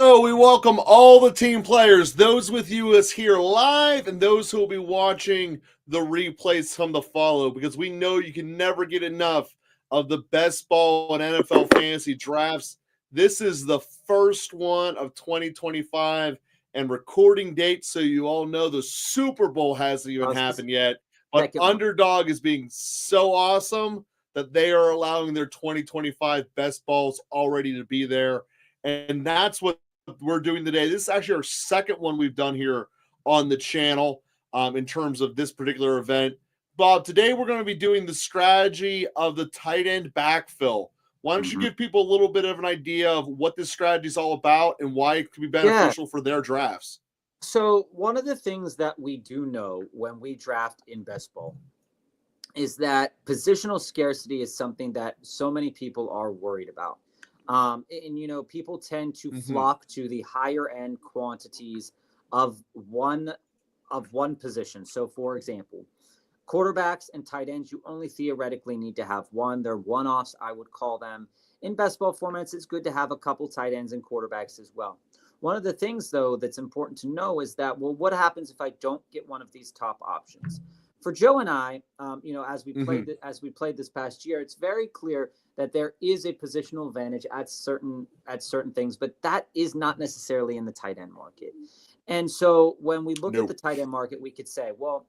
So we welcome all the team players, those with you as here live, and those who will be watching the replays come to follow, because we know you can never get enough of the best ball in NFL fantasy drafts. This is the first one of 2025 and recording date, so you all know the Super Bowl hasn't even happened yet. But Underdog is being so awesome that they are allowing their 2025 best balls already to be there. And that's what we're doing today. This is actually our second one we've done here on the channel in terms of this particular event. Bob, today we're going to be doing the strategy of the tight end backfill. Why don't you give people a little bit of an idea of what this strategy is all about and why it could be beneficial for their drafts? So one of the things that we do know when we draft in best ball is that positional scarcity is something that so many people are worried about. And people tend to flock to the higher end quantities of one position. So, for example, quarterbacks and tight ends, you only theoretically need to have one. They're one-offs, I would call them. In best ball formats, it's good to have a couple tight ends and quarterbacks as well. One of the things, though, that's important to know is that, well, what happens if I don't get one of these top options? For Joe and I, as we played this past year, it's very clear that there is a positional advantage at certain things, but that is not necessarily in the tight end market. And so when we look at the tight end market, we could say, well,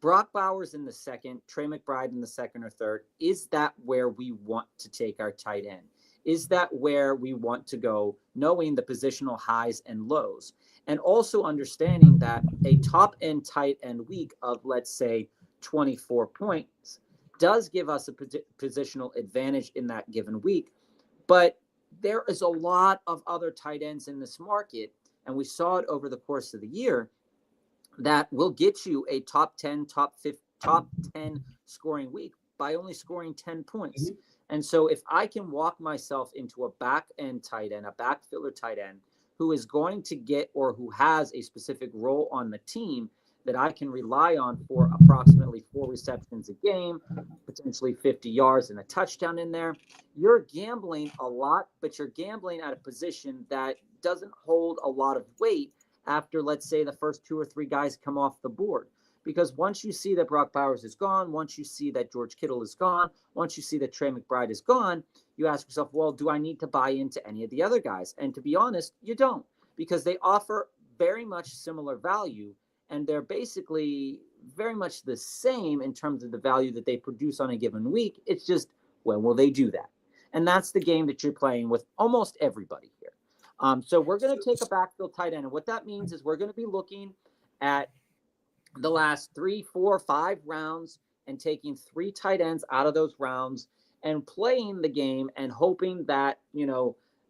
Brock Bowers in the second, Trey McBride in the second or third, is that where we want to take our tight end? Is that where we want to go, knowing the positional highs and lows? And also understanding that a top end tight end week of, let's say, 24 points does give us a positional advantage in that given week. But there is a lot of other tight ends in this market, and we saw it over the course of the year, that will get you a top 10 scoring week by only scoring 10 points. And so if I can walk myself into a back end tight end, a backfiller tight end, who is going to get, or who has a specific role on the team that I can rely on for approximately 4 receptions a game, potentially 50 yards and a touchdown in there, you're gambling a lot, but you're gambling at a position that doesn't hold a lot of weight after, let's say, the first 2 or 3 guys come off the board. Because once you see that Brock Bowers is gone, once you see that George Kittle is gone, once you see that Trey McBride is gone, you ask yourself, well, do I need to buy into any of the other guys? And to be honest, you don't, because they offer very much similar value, and they're basically very much the same in terms of the value that they produce on a given week. It's just, when will they do that? And that's the game that you're playing with almost everybody here. So we're going to take a backfield tight end. And what that means is we're going to be looking at the last 3, 4, 5 rounds and taking 3 tight ends out of those rounds and playing the game and hoping that,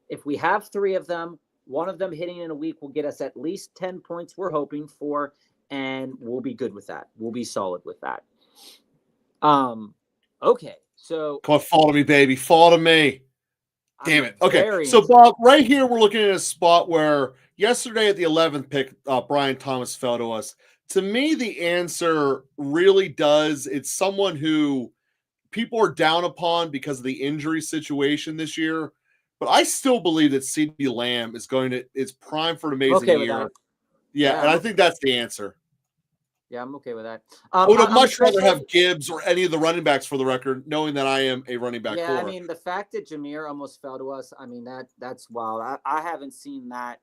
if we have 3 of them, one of them hitting in a week will get us at least 10 points we're hoping for, and we'll be good with that. We'll be solid with that. Okay. So come on, fall to me, baby. Fall to me. Damn it. Okay. So, Bob, right here, we're looking at a spot where yesterday at the 11th pick, Brian Thomas fell to us. To me, the answer really does. It's someone who people are down upon because of the injury situation this year. But I still believe that CeeDee Lamb is primed for an amazing year. Yeah, and I think that's the answer. Yeah, I'm okay with that. I would have much rather have Gibbs or any of the running backs, for the record, knowing that I am a running back. Yeah, I mean, the fact that Jameer almost fell to us, I mean, that's wild. I haven't seen that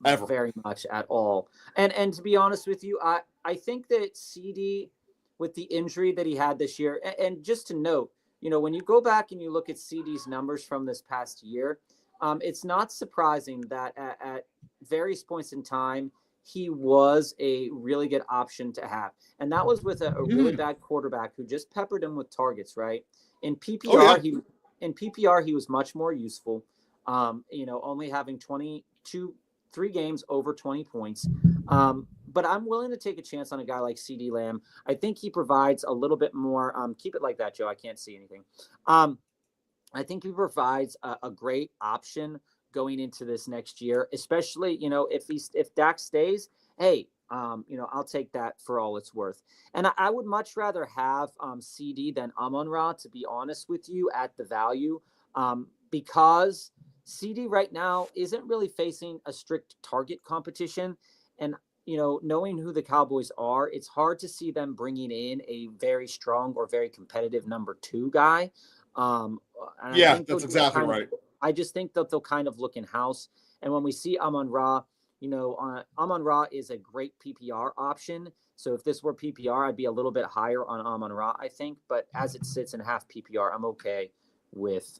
ever very much at all. And to be honest with you, I think that CeeDee, with the injury that he had this year, and just to note, when you go back and you look at CeeDee's numbers from this past year, it's not surprising that at various points in time, he was a really good option to have. And that was with a really bad quarterback who just peppered him with targets, right? In PPR, he was much more useful, only having 3 games over 20 points. But I'm willing to take a chance on a guy like CeeDee Lamb. I think he provides a little bit more. Keep it like that, Joe. I can't see anything. I think he provides a great option going into this next year, especially, if Dak stays, hey, I'll take that for all it's worth. And I would much rather have CeeDee than Amon-Ra, to be honest with you, at the value, because CD right now isn't really facing a strict target competition. And, knowing who the Cowboys are, it's hard to see them bringing in a very strong or very competitive number 2 guy. And I Yeah, think that's exactly right. I just think that they'll kind of look in house. And when we see Amon-Ra, Amon-Ra is a great PPR option. So if this were PPR, I'd be a little bit higher on Amon-Ra, I think. But as it sits in half PPR, I'm okay with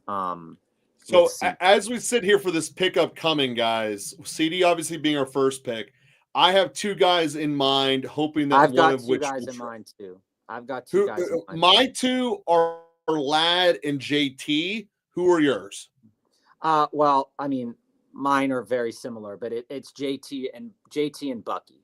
So as we sit here for this pickup coming, guys, CD obviously being our first pick, I have 2 guys in mind, hoping that I've one got of 2 which guys will in mind too. I've got 2 who guys in mind. my 2 are Lad and JT. Who are yours? Well, I mean, mine are very similar, but it's JT and Bucky.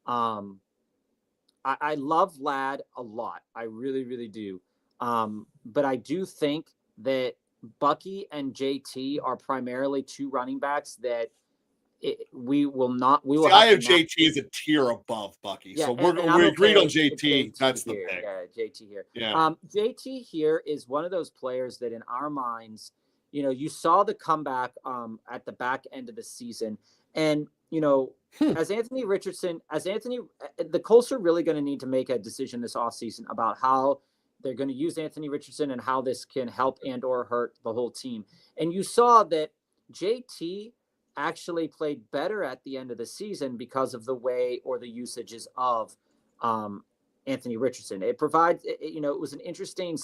I love Lad a lot. I really, really do. But I do think that Bucky and JT are primarily 2 running backs that we will not. We will. See, I have JT as a tier above Bucky, yeah, so we're agreed on JT. That's the here. pick. Yeah, JT here. Yeah. JT here is one of those players that, in our minds, you saw the comeback at the back end of the season, and the Colts are really going to need to make a decision this offseason about how they're going to use Anthony Richardson and how this can help and or hurt the whole team. And you saw that JT actually played better at the end of the season because of the way or the usages of Anthony Richardson. It provides, it was an interesting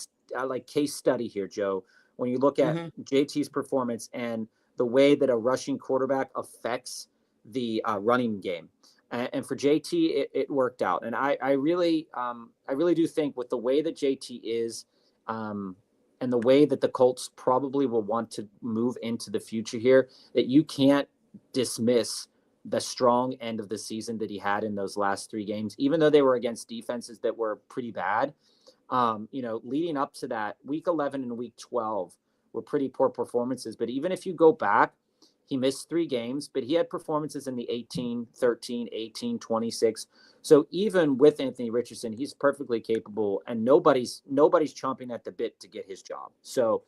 case study here, Joe, when you look at JT's performance and the way that a rushing quarterback affects the running game. And for JT, it worked out. And I really do think with the way that JT is, and the way that the Colts probably will want to move into the future here, that you can't dismiss the strong end of the season that he had in those last 3 games, even though they were against defenses that were pretty bad. Leading up to that, week 11 and week 12 were pretty poor performances. But even if you go back, he missed 3 games, but he had performances in the 18, 13, 18, 26. So even with Anthony Richardson, he's perfectly capable, and nobody's chomping at the bit to get his job. So,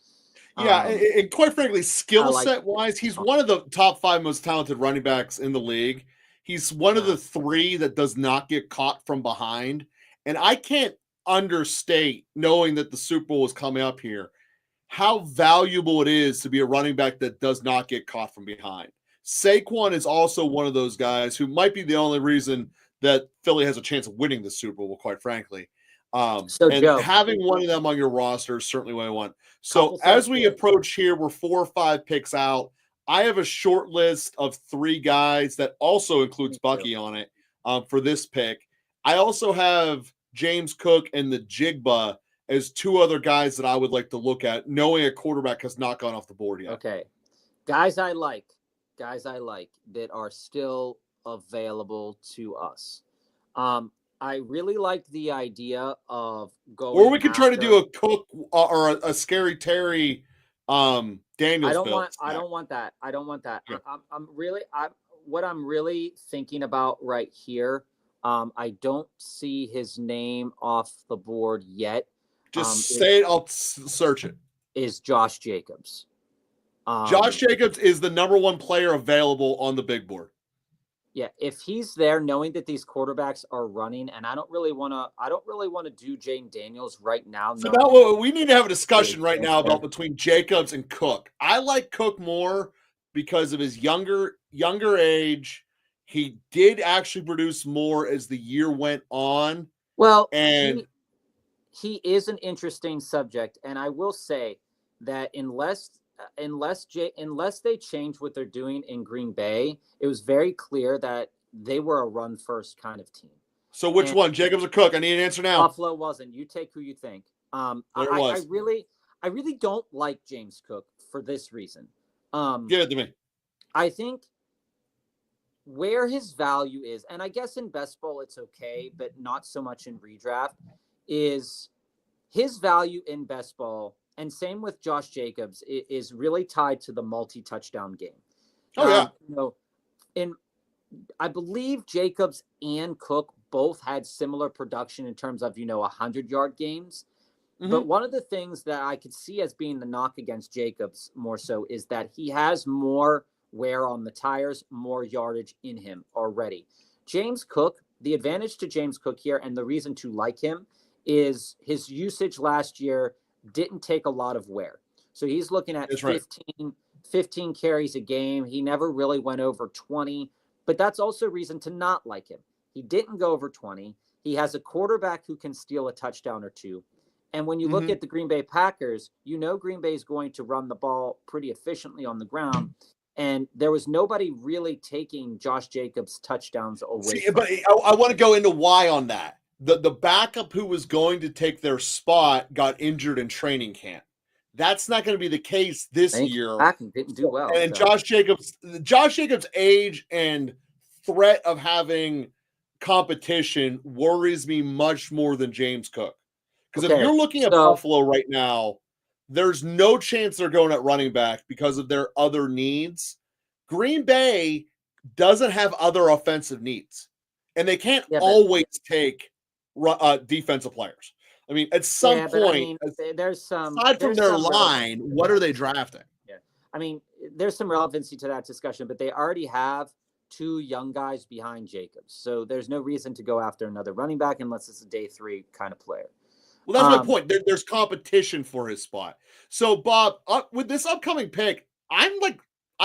yeah, and quite frankly, skill set wise, he's one of the top 5 most talented running backs in the league. He's one of the 3 that does not get caught from behind. And I can't understate, knowing that the Super Bowl is coming up here, how valuable it is to be a running back that does not get caught from behind. Saquon is also one of those guys who might be the only reason that Philly has a chance of winning the Super Bowl, quite frankly. Joe, having one of them on your roster is certainly what I want. So as we approach here, we're 4 or 5 picks out. I have a short list of 3 guys that also includes Bucky on it for this pick. I also have James Cook and the Jigba as 2 other guys that I would like to look at, knowing a quarterback has not gone off the board yet. Okay. Guys I like that are still available to us. I really like the idea of going. Or we could try to do a Cook or a Scary Terry Daniels. I don't want that. Yeah. What I'm really thinking about right here. I don't see his name off the board yet. Just say it. I'll search it. Is Josh Jacobs. Josh Jacobs is the number 1 player available on the big board. Yeah, if he's there, knowing that these quarterbacks are running, and I don't really want to do Jaden Daniels right now. So now we need to have a discussion right now about between Jacobs and Cook. I like Cook more because of his younger age. He did actually produce more as the year went on. Well, and he is an interesting subject, and I will say that unless they change what they're doing in Green Bay, it was very clear that they were a run first kind of team. So which one, Jacobs or Cook? I need an answer now. Buffalo wasn't. You take who you think. I really don't like James Cook for this reason. Give it to me. I think where his value is, and I guess in best ball it's okay, but not so much in redraft, is his value in best ball, and same with Josh Jacobs, is really tied to the multi-touchdown game. I believe Jacobs and Cook both had similar production in terms of 100-yard games, But one of the things that I could see as being the knock against Jacobs more so is that he has more wear on the tires, more yardage in him already. James Cook, the advantage to James Cook here, and the reason to like him, is his usage last year didn't take a lot of wear. So he's looking at 15 carries a game. He never really went over 20, but that's also reason to not like him. He didn't go over 20. He has a quarterback who can steal a touchdown or two. And when you look at the Green Bay Packers, you know Green Bay is going to run the ball pretty efficiently on the ground. And there was nobody really taking Josh Jacobs' touchdowns away from him. But I want to go into why on that. The backup who was going to take their spot got injured in training camp. That's not going to be the case this year. Didn't do well. And so. Josh Jacobs' age and threat of having competition worries me much more than James Cook. Because if you're looking at Buffalo right now, there's no chance they're going at running back because of their other needs. Green Bay doesn't have other offensive needs, and they can't always take defensive players. I mean, at some point, there's some aside from their line, what are they drafting? Yeah, I mean, there's some relevancy to that discussion, but they already have 2 young guys behind Jacobs, so there's no reason to go after another running back unless it's a day 3 kind of player. Well, that's my point. There's competition for his spot. So, Bob, with this upcoming pick, I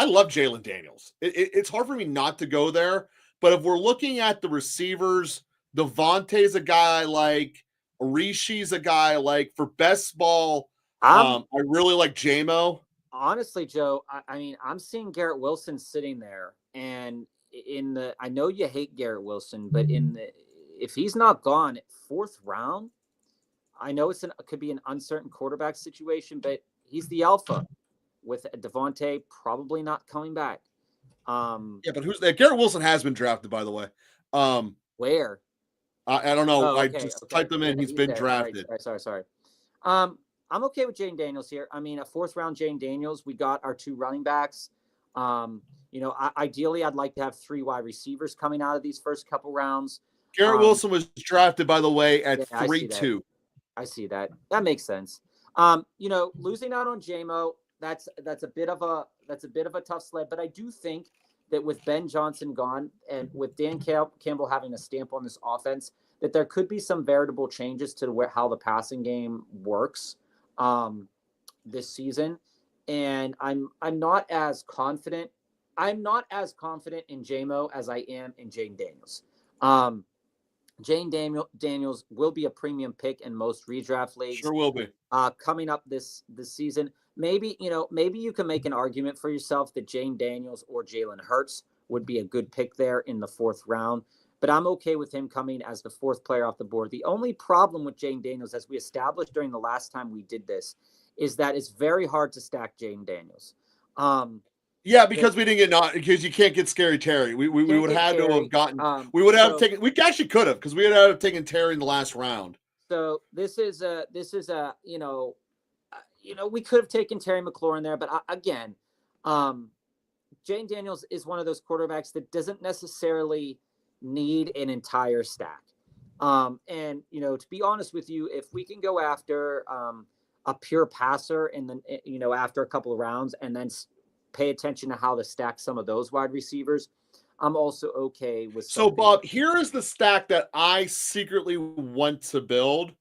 love Jalen Daniels. It's hard for me not to go there. But if we're looking at the receivers, Devontae's a guy I like. Rishi's a guy I like. For best ball, I really like J-Mo. Honestly, Joe, I mean, I'm seeing Garrett Wilson sitting there. And I know you hate Garrett Wilson, but if he's not gone at 4th round, I know it could be an uncertain quarterback situation, but he's the alpha with Devontae probably not coming back. But who's that? Garrett Wilson has been drafted, by the way. Where? I don't know. I just typed him in. He's been drafted. Right. Sorry. I'm okay with Jane Daniels here. I mean, a 4th round Jane Daniels. We got our 2 running backs. Ideally, I'd like to have 3 wide receivers coming out of these first couple rounds. Garrett Wilson was drafted, by the way, at 3-2. I see that. That makes sense. Losing out on J-Mo, that's a bit of a tough sled. But I do think that with Ben Johnson gone and with Dan Campbell having a stamp on this offense, that there could be some veritable changes to how the passing game works this season. And I'm not as confident. I'm not as confident in J-Mo as I am in Jane Daniels. Jane Daniels will be a premium pick in most redraft leagues. Sure will be. Coming up this season. Maybe you can make an argument for yourself that Jane Daniels or Jalen Hurts would be a good pick there in the 4th round. But I'm okay with him coming as the 4th player off the board. The only problem with Jane Daniels, as we established during the last time we did this, is that it's very hard to stack Jane Daniels. Because we didn't get because you can't get Scary Terry. We would have had to have gotten. We would have taken. We actually could have because we would have taken Terry in the last round. So this is a we could have taken Terry McLaurin there, but again, Jane Daniels is one of those quarterbacks that doesn't necessarily need an entire stack. And to be honest with you, if we can go after a pure passer and then after a couple of rounds and then pay attention to how to stack some of those wide receivers, I'm also okay with. So, Bob, here is the stack that I secretly want to build.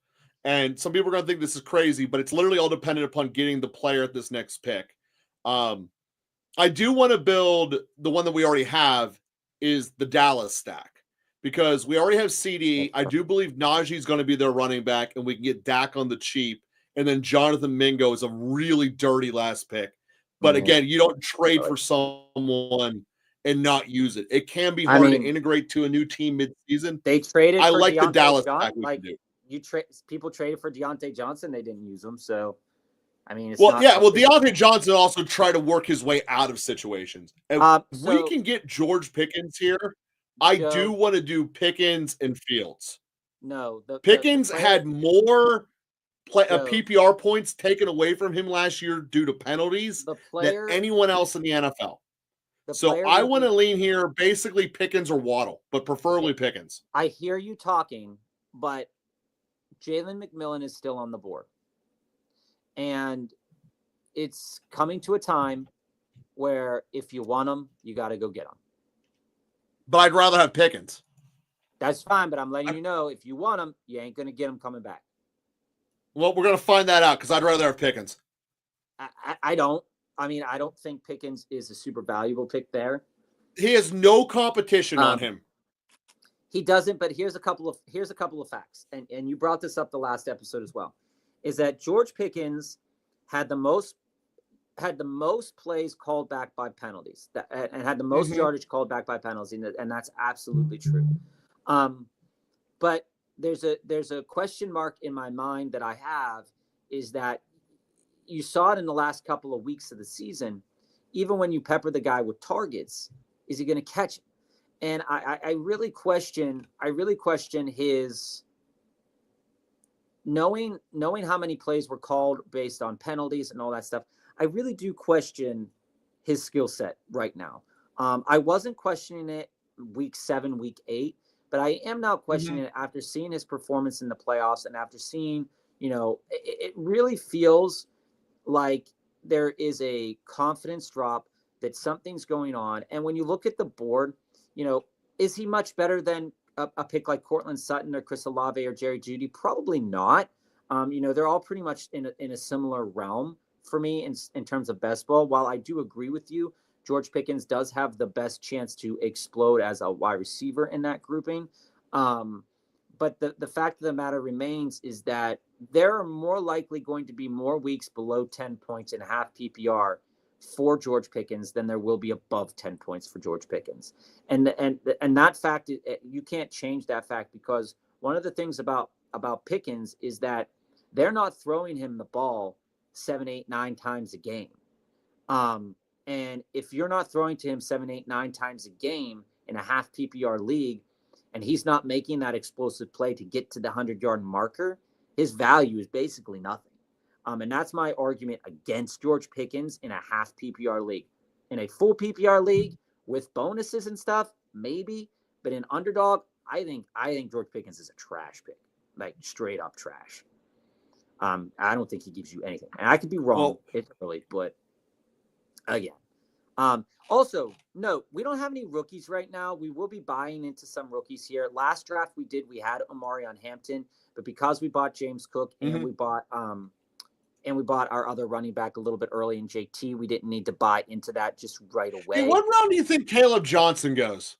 And some people are going to think this is crazy, but it's literally all dependent upon getting the player at this next pick. I do want to build the one that we already have is the Dallas stack because we already have CD. I do believe Najee is going to be their running back, and we can get Dak on the cheap. And then Jonathan Mingo is a really dirty last pick. But again, you don't trade for someone and not use it. It can be hard to integrate to a new team mid-season. They traded. I like the Dallas stack. People traded for Deontay Johnson. They didn't use him. So, I mean, Deontay Johnson also tried to work his way out of situations. And we can get George Pickens here. I do want to do Pickens and Fields. No, Pickens had more PPR points taken away from him last year due to penalties than anyone else in the NFL. So I want to lean here, basically Pickens or Waddle, but preferably Pickens. I hear you talking, but Jalen McMillan is still on the board. And it's coming to a time where if you want them, you got to go get them. But I'd rather have Pickens. That's fine, but I'm letting you know, if you want them, you ain't going to get them coming back. Well, we're going to find that out because I'd rather have Pickens. I don't. I mean, I don't think Pickens is a super valuable pick there. He has no competition on him. He doesn't, but here's a couple of facts. And you brought this up the last episode as well. Is that George Pickens had the most plays called back by penalties and had the most yardage called back by penalties, and that's absolutely true. But there's a question mark in my mind that I have, is that you saw it in the last couple of weeks of the season. Even when you pepper the guy with targets, is he going to catch him? And I really question his knowing how many plays were called based on penalties and all that stuff. I really do question his skill set right now. I wasn't questioning it week 7, week 8, but I am now questioning it after seeing his performance in the playoffs and after seeing, it really feels like there is a confidence drop, that something's going on. And when you look at the board, is he much better than a pick like Cortland Sutton or Chris Olave or Jerry Jeudy? Probably not. They're all pretty much in a similar realm for me in terms of best ball. While I do agree with you, George Pickens does have the best chance to explode as a wide receiver in that grouping. But the fact of the matter remains is that there are more likely going to be more weeks below 10 points in half PPR for George Pickens than there will be above 10 points for George Pickens. And that fact, you can't change that fact, because one of the things about Pickens is that they're not throwing him the ball 7, 8, 9 times a game. And if you're not throwing to him 7, 8, 9 times a game in a half PPR league, and he's not making that explosive play to get to the 100-yard marker, his value is basically nothing. And that's my argument against George Pickens in a half PPR league. In a full PPR league with bonuses and stuff, maybe. But in Underdog, I think George Pickens is a trash pick, like straight up trash. I don't think he gives you anything. And I could be wrong. It's early, but again. Also, note, we don't have any rookies right now. We will be buying into some rookies here. Last draft we had Omarion Hampton, but because we bought James Cook and we bought our other running back a little bit early in JT, we didn't need to buy into that just right away. Hey, what round do you think Caleb Johnson goes?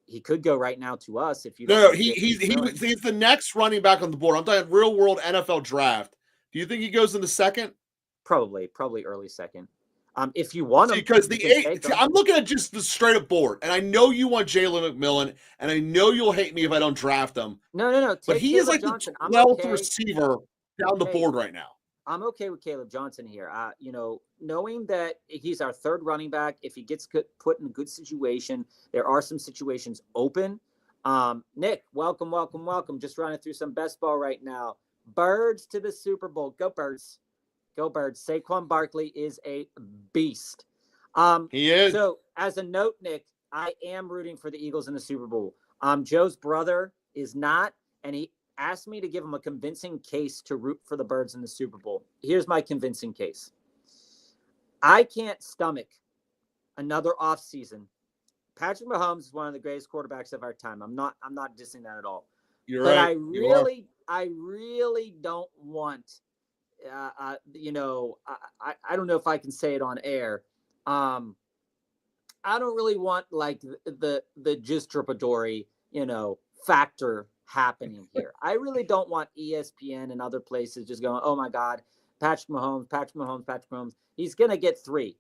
He could go right now to us if you. No, he's the next running back on the board. I'm talking real world NFL draft. Do you think he goes in the second? Probably early second. If you want him, because I'm looking at just the straight up board, and I know you want Jalen McMillan, and I know you'll hate me if I don't draft him. No. But he is like Johnson. The 12th receiver down the board right now. I'm okay with Caleb Johnson here. Knowing that he's our third running back, if he gets put in a good situation, there are some situations open. Nick, welcome. Just running through some best ball right now. Birds to the Super Bowl. Go Birds. Go Birds. Saquon Barkley is a beast. He is. So as a note, Nick, I am rooting for the Eagles in the Super Bowl. Joe's brother is not, and he asked me to give him a convincing case to root for the Birds in the Super Bowl. Here's my convincing case. I can't stomach another offseason. Patrick Mahomes is one of the greatest quarterbacks of our time. I'm not dissing that at all. You're but right. I really don't want I don't know if I can say it on air. I don't really want like the Gistrappadori, factor happening here. I really don't want ESPN and other places just going, oh my God, Patrick Mahomes. He's going to get 3.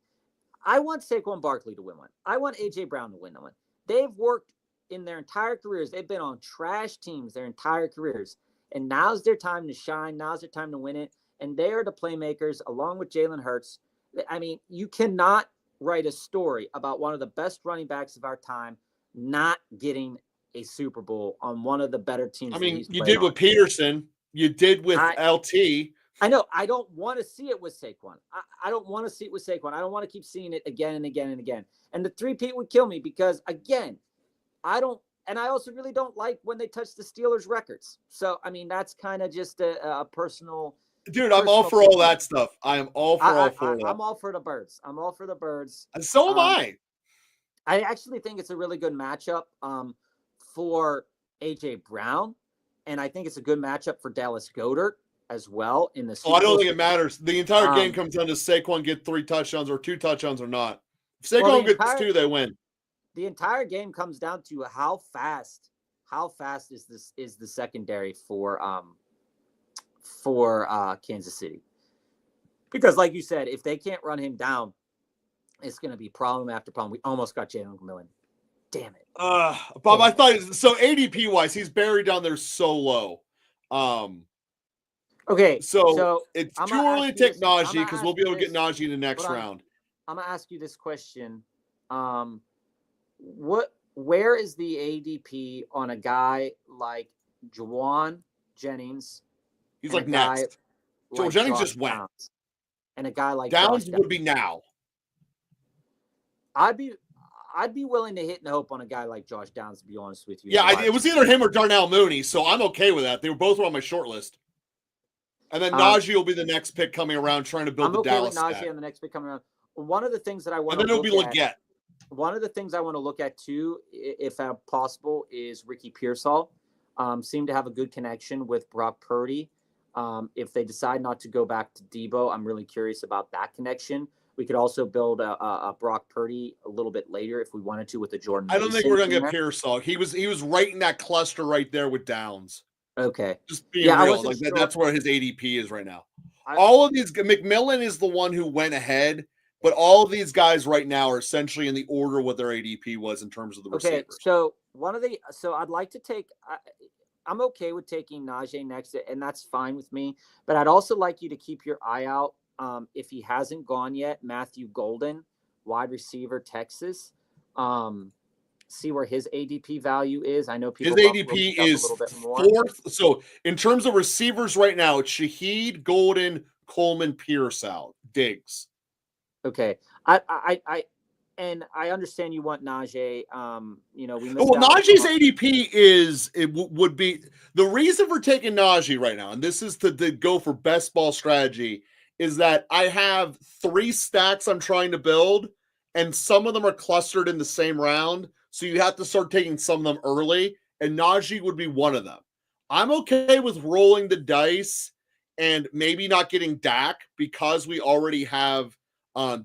I want Saquon Barkley to win one. I want AJ Brown to win one. They've worked in their entire careers. They've been on trash teams their entire careers. And now's their time to shine. Now's their time to win it. And they are the playmakers along with Jalen Hurts. I mean, you cannot write a story about one of the best running backs of our time not getting a Super Bowl on one of the better teams. I mean, you did with Peterson. You did with LT. I know. I don't want to see it with Saquon. I don't want to see it with Saquon. I don't want to keep seeing it again and again and again. And the 3-peat would kill me because, again, I also really don't like when they touch the Steelers' records. So, I mean, that's kind of just a personal Dude, I'm all for all that stuff. I am all for all for that. I'm all for the birds. I'm all for the birds. And so am I. I actually think it's a really good matchup for AJ Brown, and I think it's a good matchup for Dallas Goedert as well in the Super Oh, I don't Bowl. think it matters. The entire game comes down to Saquon get 3 touchdowns or 2 touchdowns or not. If Saquon gets 2, they win. The entire game comes down to how fast is the secondary for Kansas City. Because like you said, if they can't run him down, it's going to be problem after problem. We almost got Jalen McMillan. Damn it. Bob, I thought so. ADP wise, he's buried down there so low. Okay, so it's too early to take Najee because we'll be able to get Najee in the next round. I'm gonna ask you this question: where is the ADP on a guy like Juwan Jennings? He's like next. Joe Jennings just went, and a guy like Downs would be now. I'd be willing to hit and hope on a guy like Josh Downs, to be honest with you. Yeah, it was either him or Darnell Mooney, so I'm okay with that. They were both on my short list. And then Najee will be the next pick coming around, trying to build the Dallas stack. I'm okay with Najee on the next pick coming around. One of the things that I want to look at. One of the things I want to look at too, if possible, is Ricky Pearsall. Seemed to have a good connection with Brock Purdy. If they decide not to go back to Debo, I'm really curious about that connection. We could also build a Brock Purdy a little bit later if we wanted to with a Jordan Mason. I don't think we're going to get Pearsall. He was right in that cluster right there with Downs. Okay. Just being real. Like sure. That's where his ADP is right now. All of these, McMillan is the one who went ahead, but all of these guys right now are essentially in the order what their ADP was in terms of the receivers. Okay, so I'd like to take I'm okay with taking Najee next, and that's fine with me. But I'd also like you to keep your eye out. If he hasn't gone yet, Matthew Golden, wide receiver, Texas. See where his ADP value is. I know people. His ADP is 4th. So in terms of receivers right now, it's Shaheed, Golden, Coleman, Pearsall, Diggs. Okay, I understand you want Najee. Najee's ADP would be the reason for taking Najee right now, and this is to go for best ball strategy. Is that I have 3 stacks I'm trying to build, and some of them are clustered in the same round. So you have to start taking some of them early, and Najee would be one of them. I'm okay with rolling the dice and maybe not getting Dak because we already have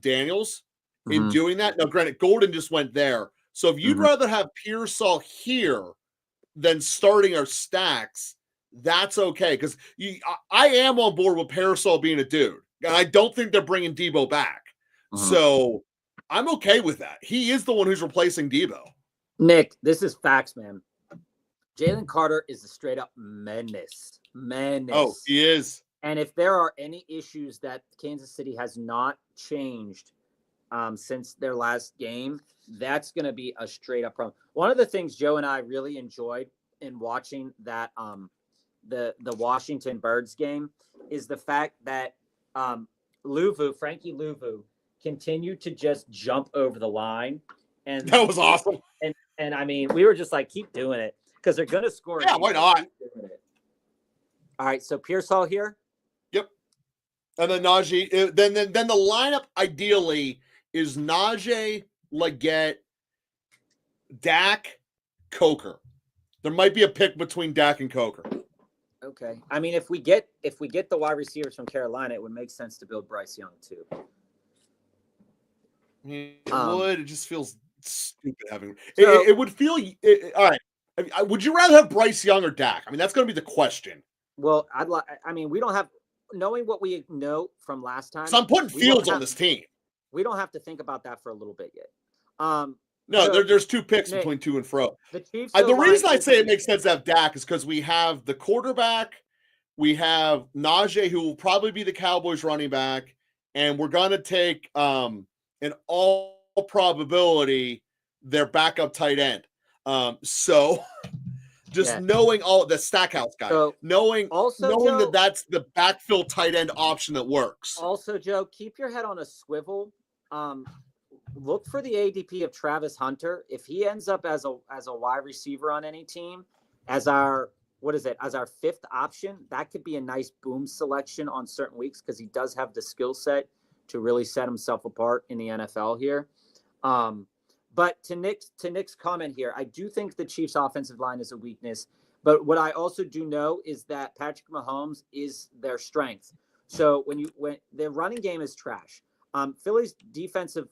Daniels in doing that. Now, granted, Golden just went there. So if you'd rather have Pearsall here than starting our stacks, that's okay. Because I am on board with Pearsall being a dude. And I don't think they're bringing Debo back. So I'm okay with that. He is the one who's replacing Debo. Nick, this is facts, man. Jalen Carter is a straight up menace. Oh, he is. And if there are any issues that Kansas City has not changed since their last game, that's going to be a straight up problem. One of the things Joe and I really enjoyed in watching that the Washington Birds game is the fact that Frankie Louvu continued to just jump over the line. And that was awesome. And I mean, we were just like, keep doing it because they're going to score. Yeah, why not? All right, so Pearsall here. Yep. And then Najee. Then the lineup ideally is Najee, Leggett, Dak, Coker. There might be a pick between Dak and Coker. Okay. I mean, if we get the wide receivers from Carolina, it would make sense to build Bryce Young too. It would. It just feels stupid having it would feel all right. Would you rather have Bryce Young or Dak? I mean, that's going to be the question. Well, we don't have, knowing what we know from last time. So I'm putting Fields on this team. We don't have to think about that for a little bit yet. There's 2 picks between to and fro. The Chiefs. The reason I say it makes sense to have Dak is because we have the quarterback, we have Najee, who will probably be the Cowboys running back, and we're going to take in all probability their backup tight end. So just knowing all the Stackhouse guy, knowing that that's the backfill tight end option that works. Also, Joe, keep your head on a swivel. Look for the ADP of Travis Hunter. If he ends up as a wide receiver on any team, as our what is it, as our fifth option. That could be a nice boom selection on certain weeks because he does have the skill set to really set himself apart in the NFL here. But to Nick's comment here, I do think the Chiefs' offensive line is a weakness. But what I also do know is that Patrick Mahomes is their strength. So when their running game is trash, Philly's defensive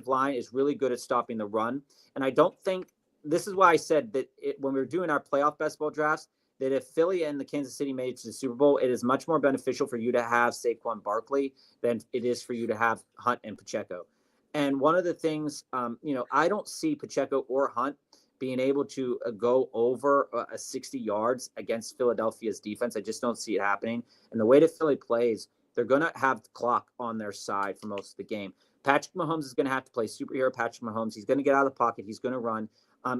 line is really good at stopping the run. And I don't think this is why I said that when we were doing our playoff best ball drafts, that if Philly and the Kansas City made it to the Super Bowl, it is much more beneficial for you to have Saquon Barkley than it is for you to have Hunt and Pacheco. And one of the things, I don't see Pacheco or Hunt being able to go over 60 yards against Philadelphia's defense. I just don't see it happening. And the way that Philly plays, they're going to have the clock on their side for most of the game. Patrick Mahomes is going to have to play superhero Patrick Mahomes. He's going to get out of the pocket. He's going to run.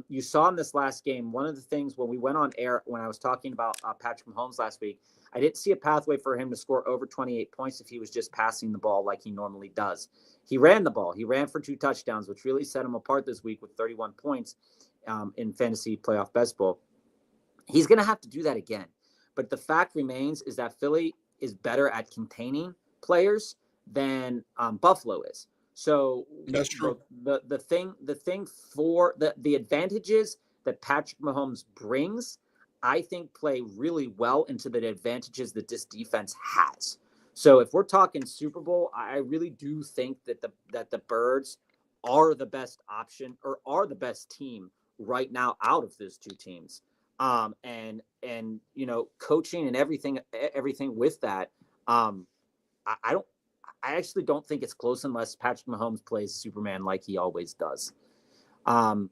You saw in this last game, one of the things when we went on air, when I was talking about Patrick Mahomes last week, I didn't see a pathway for him to score over 28 points if he was just passing the ball like he normally does. He ran the ball. He ran for 2 touchdowns, which really set him apart this week with 31 points in fantasy playoff best ball. He's going to have to do that again. But the fact remains is that Philly is better at containing players than Buffalo is. So that's true. The thing for the advantages that Patrick Mahomes brings, I think play really well into the advantages that this defense has. So if we're talking Super Bowl, I really do think that the Birds are the best option or are the best team right now out of those 2 teams. And coaching and everything with that. I actually don't think it's close unless Patrick Mahomes plays Superman like he always does. And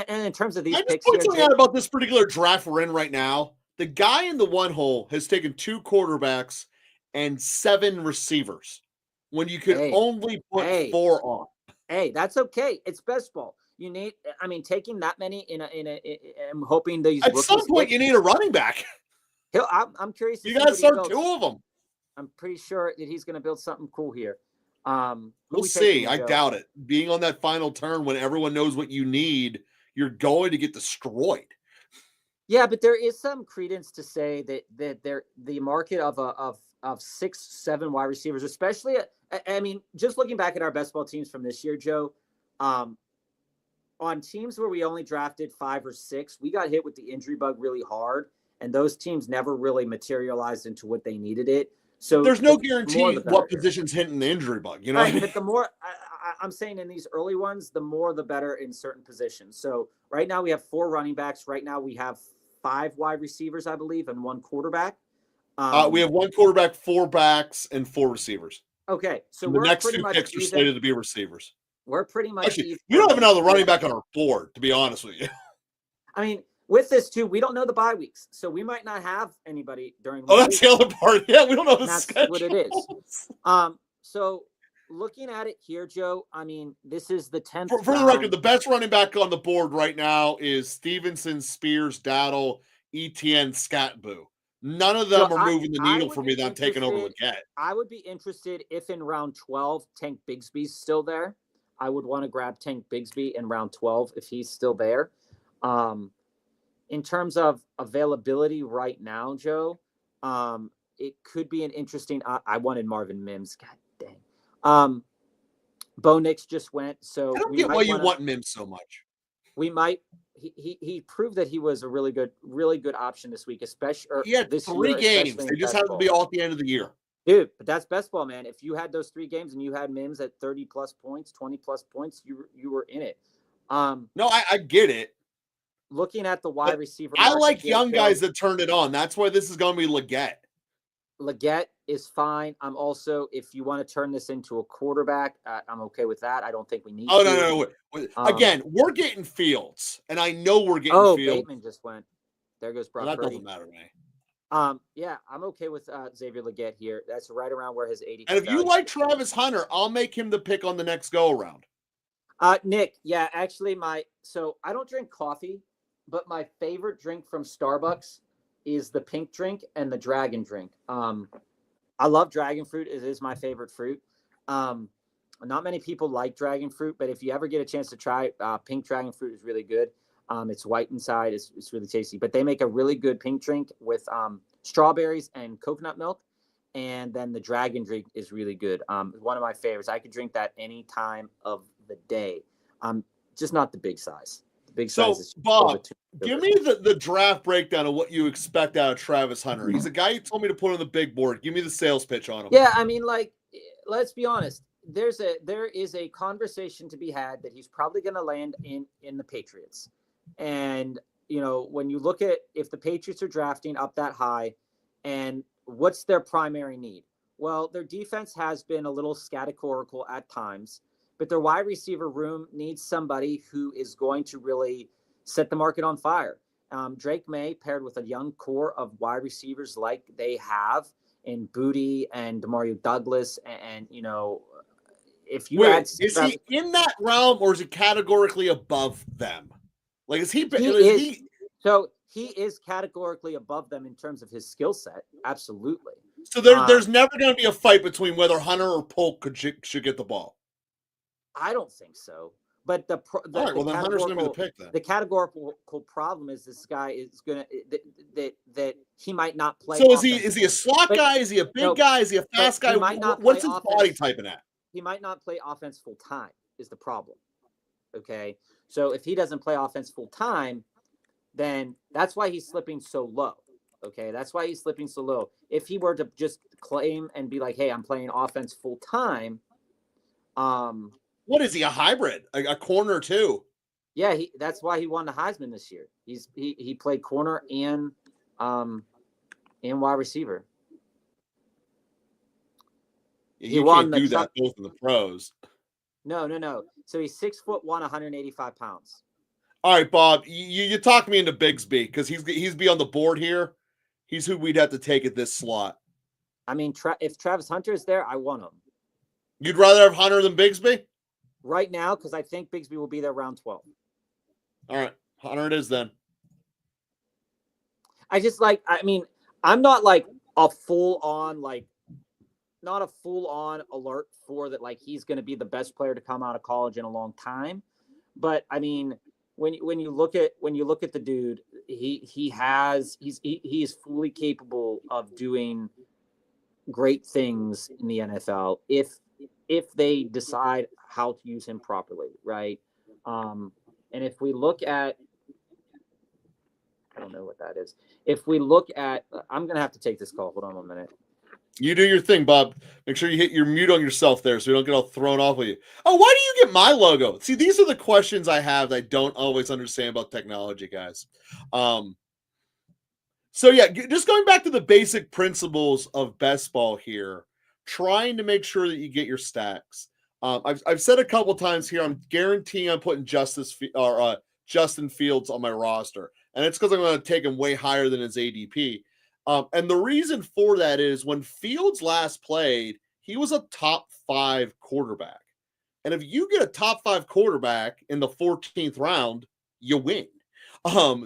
in terms of these picks, point something out about this particular draft we're in right now. The guy in the one hole has taken 2 quarterbacks and 7 receivers when you could only put 4 on. Hey, that's okay. It's best ball. You need, taking that many I'm hoping these at some point you need a running back. I'm curious. You got to start 2 of them. I'm pretty sure that he's going to build something cool here. We'll see. I doubt it. Being on that final turn when everyone knows what you need, you're going to get destroyed. Yeah, but there is some credence to say that the market of 6, 7 wide receivers, especially, just looking back at our best ball teams from this year, Joe, on teams where we only drafted 5 or 6, we got hit with the injury bug really hard, and those teams never really materialized into what they needed it. So there's no guarantee what position's hitting the injury bug, you know. Right, but the more I'm saying in these early ones, the more the better in certain positions. So right now we have 4 running backs. Right now we have 5 wide receivers, I believe, and 1 quarterback. We have 1 quarterback, 4 backs, and 4 receivers. Okay, so the next 2 picks are slated to be receivers. We're pretty much actually. We don't have another running back on our board, to be honest with you. With this too, we don't know the bye weeks, so we might not have anybody during. That's the other part. Yeah, we don't know the schedule. That's what it is. So looking at it here, Joe, this is the 10th. For the record, the best running back on the board right now is Stevenson, Spears, Dowdle, Etienne, Scatboo. None of them are moving the needle for me that I'm taking over Leggett. I would be interested if in round 12, Tank Bigsby's still there. I would want to grab Tank Bigsby in round 12 if he's still there. In terms of availability right now, Joe, it could be an interesting. I wanted Marvin Mims. God dang. Bo Nix just went, so I don't get why you want Mims so much. We might. He proved that he was a really good option this week, especially. He had 3 games. They just have to be all at the end of the year. Dude, but that's best ball, man. If you had those 3 games and you had Mims at 30 plus points, 20 plus points, you were in it. No, I get it. Looking at the wide receiver, I like young guys that turn it on. That's why this is going to be Leggett. Leggett is fine. I'm also, if you want to turn this into a quarterback, I'm okay with that. I don't think we need. No. Again, we're getting Fields, and I know we're getting Fields. Bateman just went. There goes Brock Purdy. That doesn't matter to me. Yeah, I'm okay with Xavier Leggett here. That's right around where his 80. And if you like Travis Hunter, I'll make him the pick on the next go around. Nick, yeah, actually, so I don't drink coffee, but my favorite drink from Starbucks is the pink drink and the dragon drink. I love dragon fruit. It is my favorite fruit. Not many people like dragon fruit, but if you ever get a chance to try pink dragon fruit is really good. It's white inside. It's really tasty. But they make a really good pink drink with strawberries and coconut milk. And then the dragon drink is really good. One of my favorites. I could drink that any time of the day. Just not the big size. The big size is Bob, give me the draft breakdown of what you expect out of Travis Hunter. He's a guy you told me to put on the big board. Give me the sales pitch on him. Yeah, I mean, like, let's be honest. There is a conversation to be had that he's probably going to land in the Patriots. And, you know, when you look at if the Patriots are drafting up that high and what's their primary need? Well, their defense has been a little categorical at times, but their wide receiver room needs somebody who is going to really set the market on fire. Drake May paired with a young core of wide receivers like they have in Booty and Demario Douglas. And you know, if you add, is he in that realm or is he categorically above them? Like, is he? So he is categorically above them in terms of his skill set. Absolutely. So there's never going to be a fight between whether Hunter or Polk should get the ball. I don't think so. But then Hunter's going to be the pick then. The categorical problem is this guy is going to that he might not play. So is he a slot guy? Is he a big guy? Is he a fast guy? What's his body typing at? He might not play offense full time is the problem. Okay. So if he doesn't play offense full time, then that's why he's slipping so low. Okay. That's why he's slipping so low. If he were to just claim and be like, hey, I'm playing offense full time. What is he, a hybrid? A corner too? Yeah. That's why he won the Heisman this year. He played corner and wide receiver. You can't do that both in the pros. No. So he's 6'1", 185 pounds. All right, Bob, you talked me into Bigsby because he's be on the board here. He's who we'd have to take at this slot. I mean, if Travis Hunter is there, I want him. You'd rather have Hunter than Bigsby? Right now, because I think Bigsby will be there round 12. All right, Hunter it is then. I'm not like a full-on, not a full-on alert for that, like he's going to be the best player to come out of college in a long time. But I mean, when you look at the dude, he is fully capable of doing great things in the NFL if they decide how to use him properly, right? And if we look at, I don't know what that is. If we look at, I'm going to have to take this call. Hold on 1 minute. You do your thing, Bob. Make sure you hit your mute on yourself there so you don't get all thrown off with you. Oh, why do you get my logo? See, these are the questions I have that I don't always understand about technology, guys. So, yeah, just going back to the basic principles of best ball here, trying to make sure that you get your stacks. I've said a couple times here, I'm guaranteeing I'm putting Justin Fields on my roster. And it's because I'm going to take him way higher than his ADP. And the reason for that is when Fields last played, he was a top 5 quarterback. And if you get a top 5 quarterback in the 14th round, you win.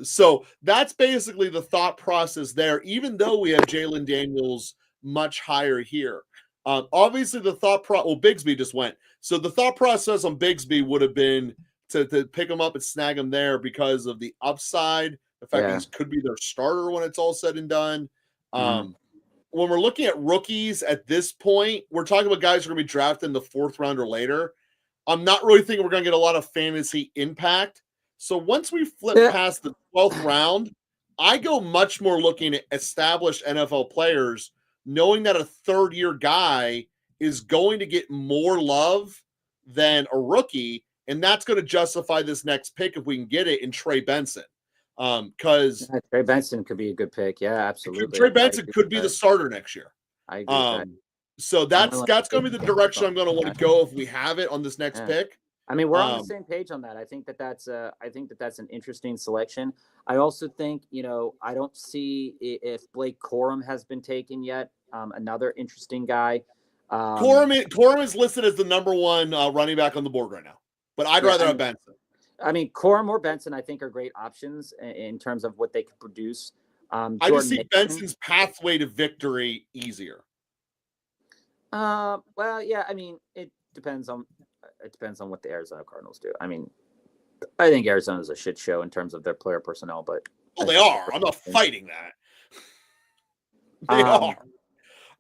So that's basically the thought process there, even though we have Jalen Daniels much higher here. Obviously, the Bigsby just went. So the thought process on Bigsby would have been to pick him up and snag him there because of the upside, the fact that he could be their starter when it's all said and done. When we're looking at rookies at this point, we're talking about guys who are going to be drafted in the 4th round or later. I'm not really thinking we're going to get a lot of fantasy impact. So once we flip past the 12th round, I go much more looking at established NFL players, knowing that a third-year guy is going to get more love than a rookie, and that's going to justify this next pick if we can get it in Trey Benson. Because Trey Benson could be a good pick. Yeah, absolutely. Trey Benson could be the starter next year. I agree with that. So that's going to be the direction I'm going to want to go if we have it on this next pick. I mean, we're on the same page on that. I think that's an interesting selection. I also think, I don't see if Blake Corum has been taken yet. Another interesting guy. Corum is listed as the number 1 running back on the board right now, but I'd rather have Benson. I mean, Corum or Benson, I think, are great options in terms of what they could produce. I just see Benson's pathway to victory easier. Well, yeah. I mean, it depends on what the Arizona Cardinals do. I mean, I think Arizona's a shit show in terms of their player personnel, but well, they are. I'm not fighting that. They are.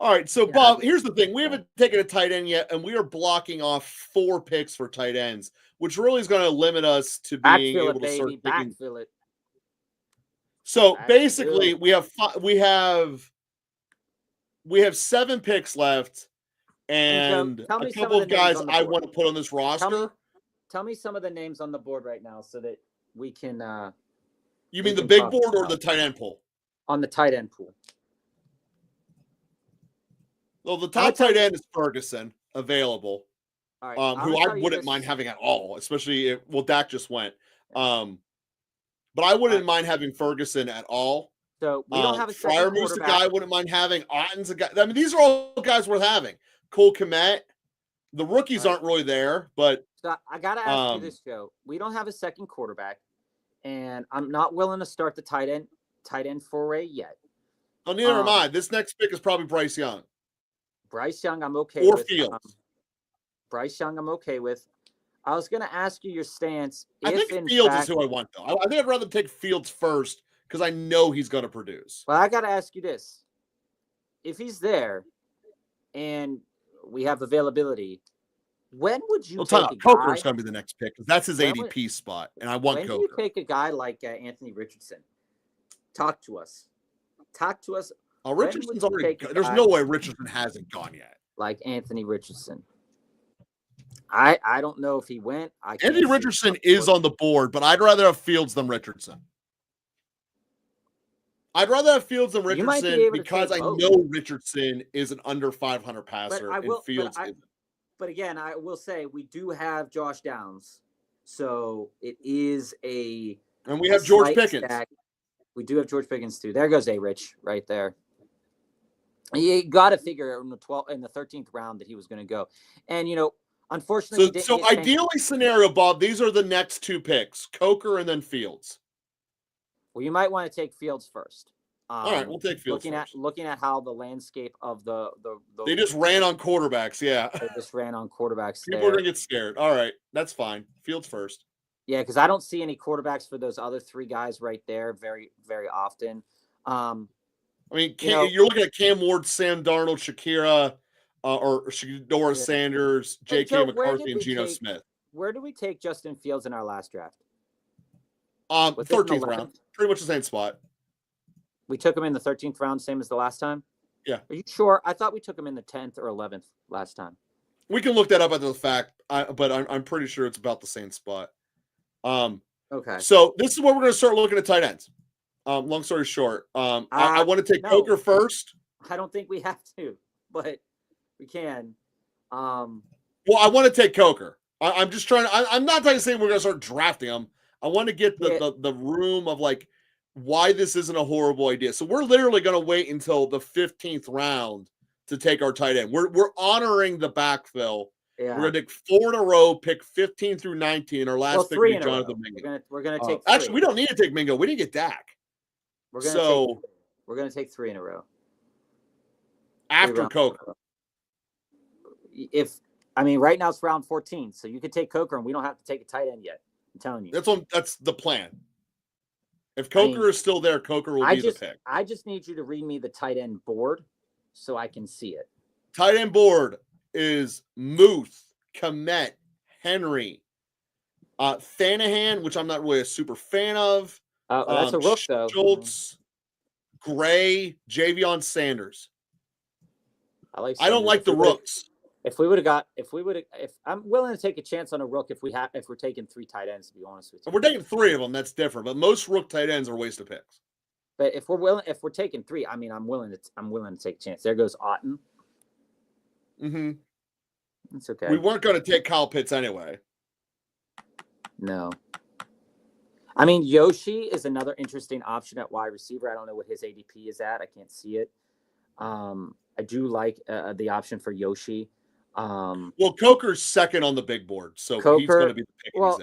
All right, so Bob, here's the thing. We haven't taken a tight end yet, and we are blocking off 4 picks for tight ends, which really is going to limit us to being able to start picking. Backfill it. So basically, we have 7 picks left, and a couple of guys I want to put on this roster. Tell me some of the names on the board right now so that we can. You mean the big board or the tight end pool? On the tight end pool. Well, the top tight end is Ferguson available, right, who I wouldn't mind having at all, especially if, Dak just went. But I wouldn't mind having Ferguson at all. So we don't have a Freiermuth's a guy I wouldn't mind having. Otten's a guy. I mean, these are all guys worth having. Cole Kmet. The rookies aren't really there, but so I got to ask you this, Joe. We don't have a second quarterback, and I'm not willing to start the tight end foray yet. Oh, neither am I. This next pick is probably Bryce Young. Bryce Young, I'm okay with. Or Fields. Bryce Young, I'm okay with. I was going to ask you your stance. I think Fields is who I want, though. I think I'd rather take Fields first because I know he's going to produce. Well, I got to ask you this. If he's there and we have availability, when would you take a guy? Coker's going to be the next pick because that's his ADP spot, and I want Coker. When do you take a guy like Anthony Richardson? Talk to us. Oh, Richardson's already – there's no way Richardson hasn't gone yet. Like Anthony Richardson. I don't know if he went. Anthony Richardson is on the board, but I'd rather have Fields than Richardson. I'd rather have Fields than Richardson because I know Richardson is an under 500 passer and Fields isn't. But again, I will say we do have Josh Downs. So it is a – and we have George Pickens. Stack. We do have George Pickens too. There goes A-Rich right there. You got to figure in the 13th round that he was going to go. And, unfortunately, so ideally scenario, Bob, these are the next 2 picks, Coker and then Fields. Well, you might want to take Fields first. All right, we'll take Fields looking at how the landscape of the they just ran on quarterbacks, yeah. They just ran on quarterbacks. People are going to get scared. All right, that's fine. Fields first. Yeah, because I don't see any quarterbacks for those other 3 guys right there very, very often. I mean, you're looking at Cam Ward, Sam Darnold, Shakira, or Shador Sanders, J.K. McCarthy, and Geno Smith. Where do we take Justin Fields in our last draft? 13th round. Pretty much the same spot. We took him in the 13th round, same as the last time? Yeah. Are you sure? I thought we took him in the 10th or 11th last time. We can look that up after the fact, but I'm pretty sure it's about the same spot. Okay. So this is where we're going to start looking at tight ends. Long story short, I want to take Coker first. I don't think we have to, but we can. Well, I want to take Coker. I'm just trying to. I'm not trying to say we're going to start drafting him. I want to get the room of like why this isn't a horrible idea. So we're literally going to wait until the 15th round to take our tight end. We're honoring the backfill. Yeah. We're going to take 4 in a row, pick 15 through 19. Our last pick will be Jonathan Mingo. We're going to take 3. Actually, we don't need to take Mingo. We didn't get Dak. We're going to take 3 in a row. After Coker. Right now it's round 14, so you could take Coker and we don't have to take a tight end yet. I'm telling you. That's the plan. If Coker is still there, Coker will be the pick. I just need you to read me the tight end board so I can see it. Tight end board is Muth, Kmet, Henry, Thanahan, which I'm not really a super fan of. That's a rook, though. Schultz, Gray, Javion Sanders. I don't like the rooks. If I'm willing to take a chance on a rook if we're taking 3 tight ends, to be honest with you. If we're taking 3 of them, that's different. But most rook tight ends are waste of picks. But if we're taking 3, I'm willing to take a chance. There goes Otten. Mm-hmm. It's okay. We weren't going to take Kyle Pitts anyway. No. Yoshi is another interesting option at wide receiver. I don't know what his ADP is at. I can't see it. I do like the option for Yoshi. Well, Coker's second on the big board, so he's going to be the pick. Well,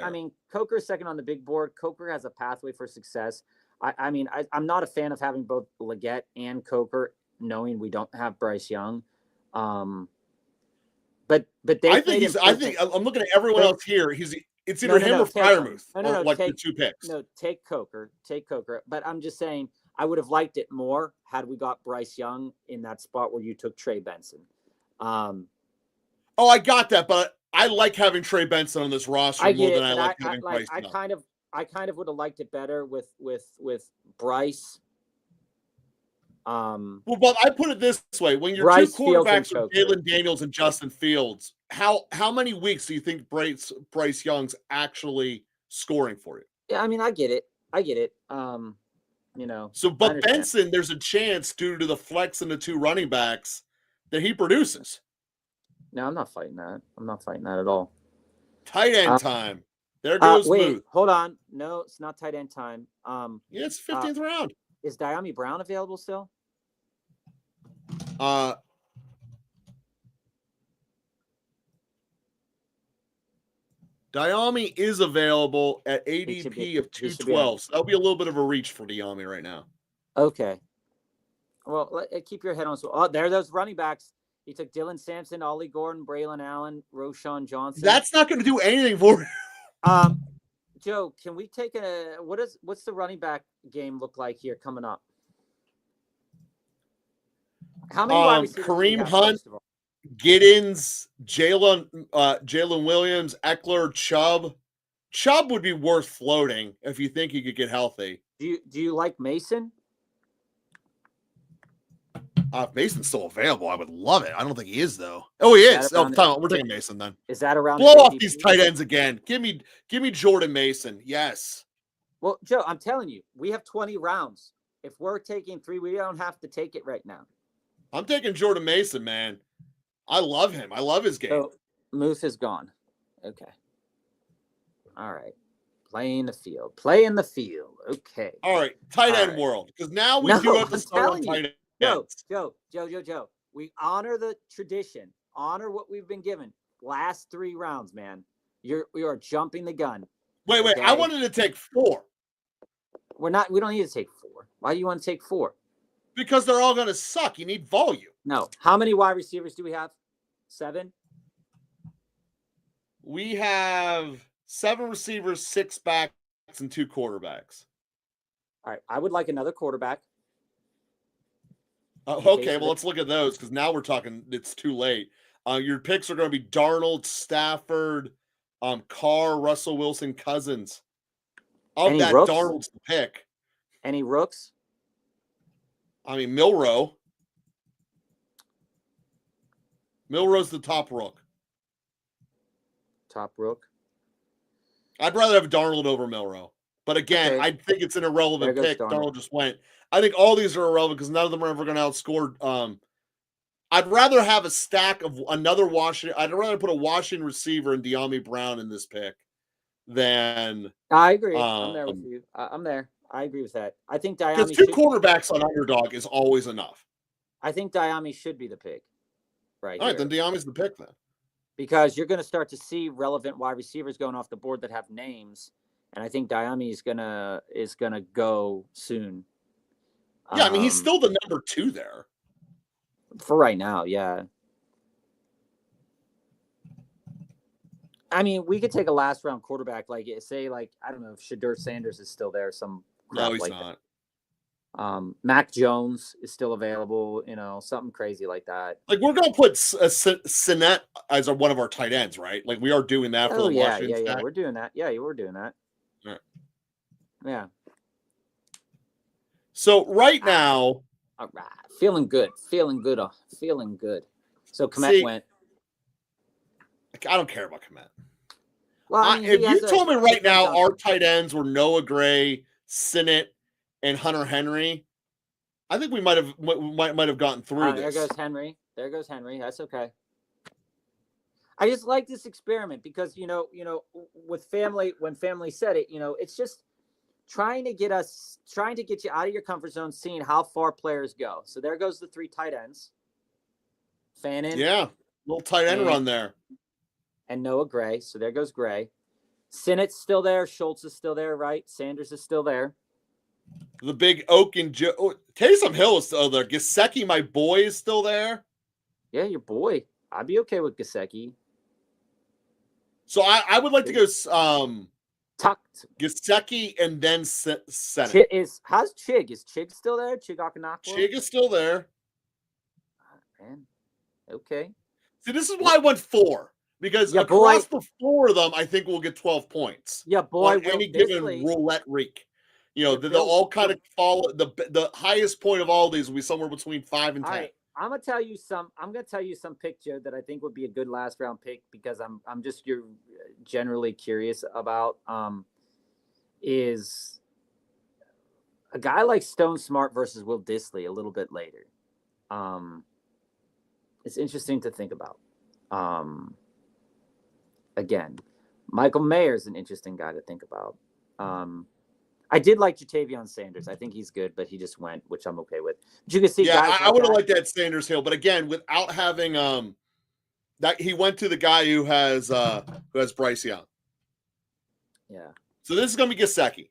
Coker's second on the big board. Coker has a pathway for success. I'm not a fan of having both Leggett and Coker, knowing we don't have Bryce Young. But I'm looking at everyone else here. He's It's either him or Freiermuth, or like the two picks. No, take Coker. But I'm just saying, I would have liked it more had we got Bryce Young in that spot where you took Trey Benson. I got that, but I like having Trey Benson on this roster more than I like having Bryce Young. I kind of would have liked it better with Bryce. Well, but I put it this way: when your Bryce, two quarterbacks are Jalen Daniels and Justin Fields, how many weeks do you think Bryce Young's actually scoring for you? Yeah, I mean, I get it. So, but Benson, there's a chance due to the flex and the two running backs that he produces. No, I'm not fighting that. I'm not fighting that at all. Tight end time. There goes Muth. Hold on. No, it's not tight end time. Yeah, it's 15th round. Is Diami Brown available still? Diami is available at ADP of 212. So that'll be a little bit of a reach for Diami right now. Okay. Well, keep your head on. Oh, there are those running backs. He took Dylan Sampson, Ollie Gordon, Braylon Allen, Roshan Johnson. That's not going to do anything for you. Joe, can we take what's the running back game look like here coming up? How many wide receivers Kareem Hunt, Giddens, Jalen Williams, Eckler, Chubb. Chubb would be worth floating if you think he could get healthy. Do you like Mason? If Mason's still available, I would love it. I don't think he is though. Oh, he is. We're taking Mason then. Is that around? Blow off these tight ends again. Give me Jordan Mason. Yes. Well, Joe, I'm telling you, we have 20 rounds. If we're taking 3, we don't have to take it right now. I'm taking Jordan Mason, man. I love him. I love his game. So, Muth is gone. Okay. All right. Play in the field. Okay. All right. Tight end world. Because now we do have to start on tight end. Joe. We honor the tradition. Honor what we've been given. Last 3 rounds, man. We are jumping the gun. Wait. Okay? I wanted to take 4. We don't need to take 4. Why do you want to take 4? Because they're all going to suck. You need volume. No. How many wide receivers do we have? 7? We have 7 receivers, 6 backs, and 2 quarterbacks. All right. I would like another quarterback. Okay, well, let's look at those because now we're talking. It's too late. Your picks are going to be Darnold, Stafford, Carr, Russell Wilson, Cousins. Of that, rooks? Darnold's the pick. Any rooks? I mean, Milroe. Milroe's the top rook. Top rook. I'd rather have Darnold over Milroe. But again, I think it's an irrelevant pick. Darnold just went. I think all these are irrelevant because none of them are ever going to outscore. I'd rather have a stack of another Washington. I'd rather put a Washington receiver and Diami Brown in this pick than. I agree. I'm there with you. I'm there. I agree with that. I think Diami. Because 2 quarterbacks on Underdog is always enough. I think Diami should be the pick. Right. All right, then Diami's the pick then. Because you're going to start to see relevant wide receivers going off the board that have names, and I think Diami is gonna go soon. Yeah, I mean, he's still the number 2 there. For right now, yeah. I mean, we could take a last round quarterback, I don't know if Shadur Sanders is still there. No, he's not. That. Mac Jones is still available, something crazy like that. Like, we're going to put Sinnett as one of our tight ends, right? Like, we are doing that for the Washington stack. We're doing that. Yeah, we're doing that. All right. Yeah. So right now, all right, feeling good. So Komet went. I don't care about Komet. Well, if you told me right now our tight ends were Noah Gray, Sinnett, and Hunter Henry, I think we might have gotten through this. There goes Henry. That's okay. I just like this experiment because with family, when family said it, it's just trying to get you out of your comfort zone, seeing how far players go. So there goes the 3 tight ends. Fannin. Yeah, little tight end run there. And Noah Gray. So there goes Gray. Sinnett's still there. Schultz is still there, right? Sanders is still there. The big Oak and Taysom Hill is still there. Gesicki, my boy, is still there. Yeah, your boy. I'd be okay with Gesicki. So I would like to go Tucked. Gesicki and then Senate. How's Chig? Is Chig still there? Chig Okanakwa? Chig is still there. Man. Okay. See, this is why I went 4. Because across the 4 of them, I think we'll get 12 points. Yeah, boy. On any given roulette week. You know, they'll all kind of follow the highest point of all these will be somewhere between 5 and 10. All right. I'm gonna tell you some picture that I think would be a good last round pick because I'm just generally curious about is a guy like Stone Smart versus Will Dissly a little bit later. It's interesting to think about. Again, Michael Mayer is an interesting guy to think about. I did like Jatavion Sanders. I think he's good, but he just went, which I'm okay with. But you can see, I would have liked that Sanders Hill, but again, without having that he went to the guy who has Bryce Young. Yeah. So this is gonna be Gesicki.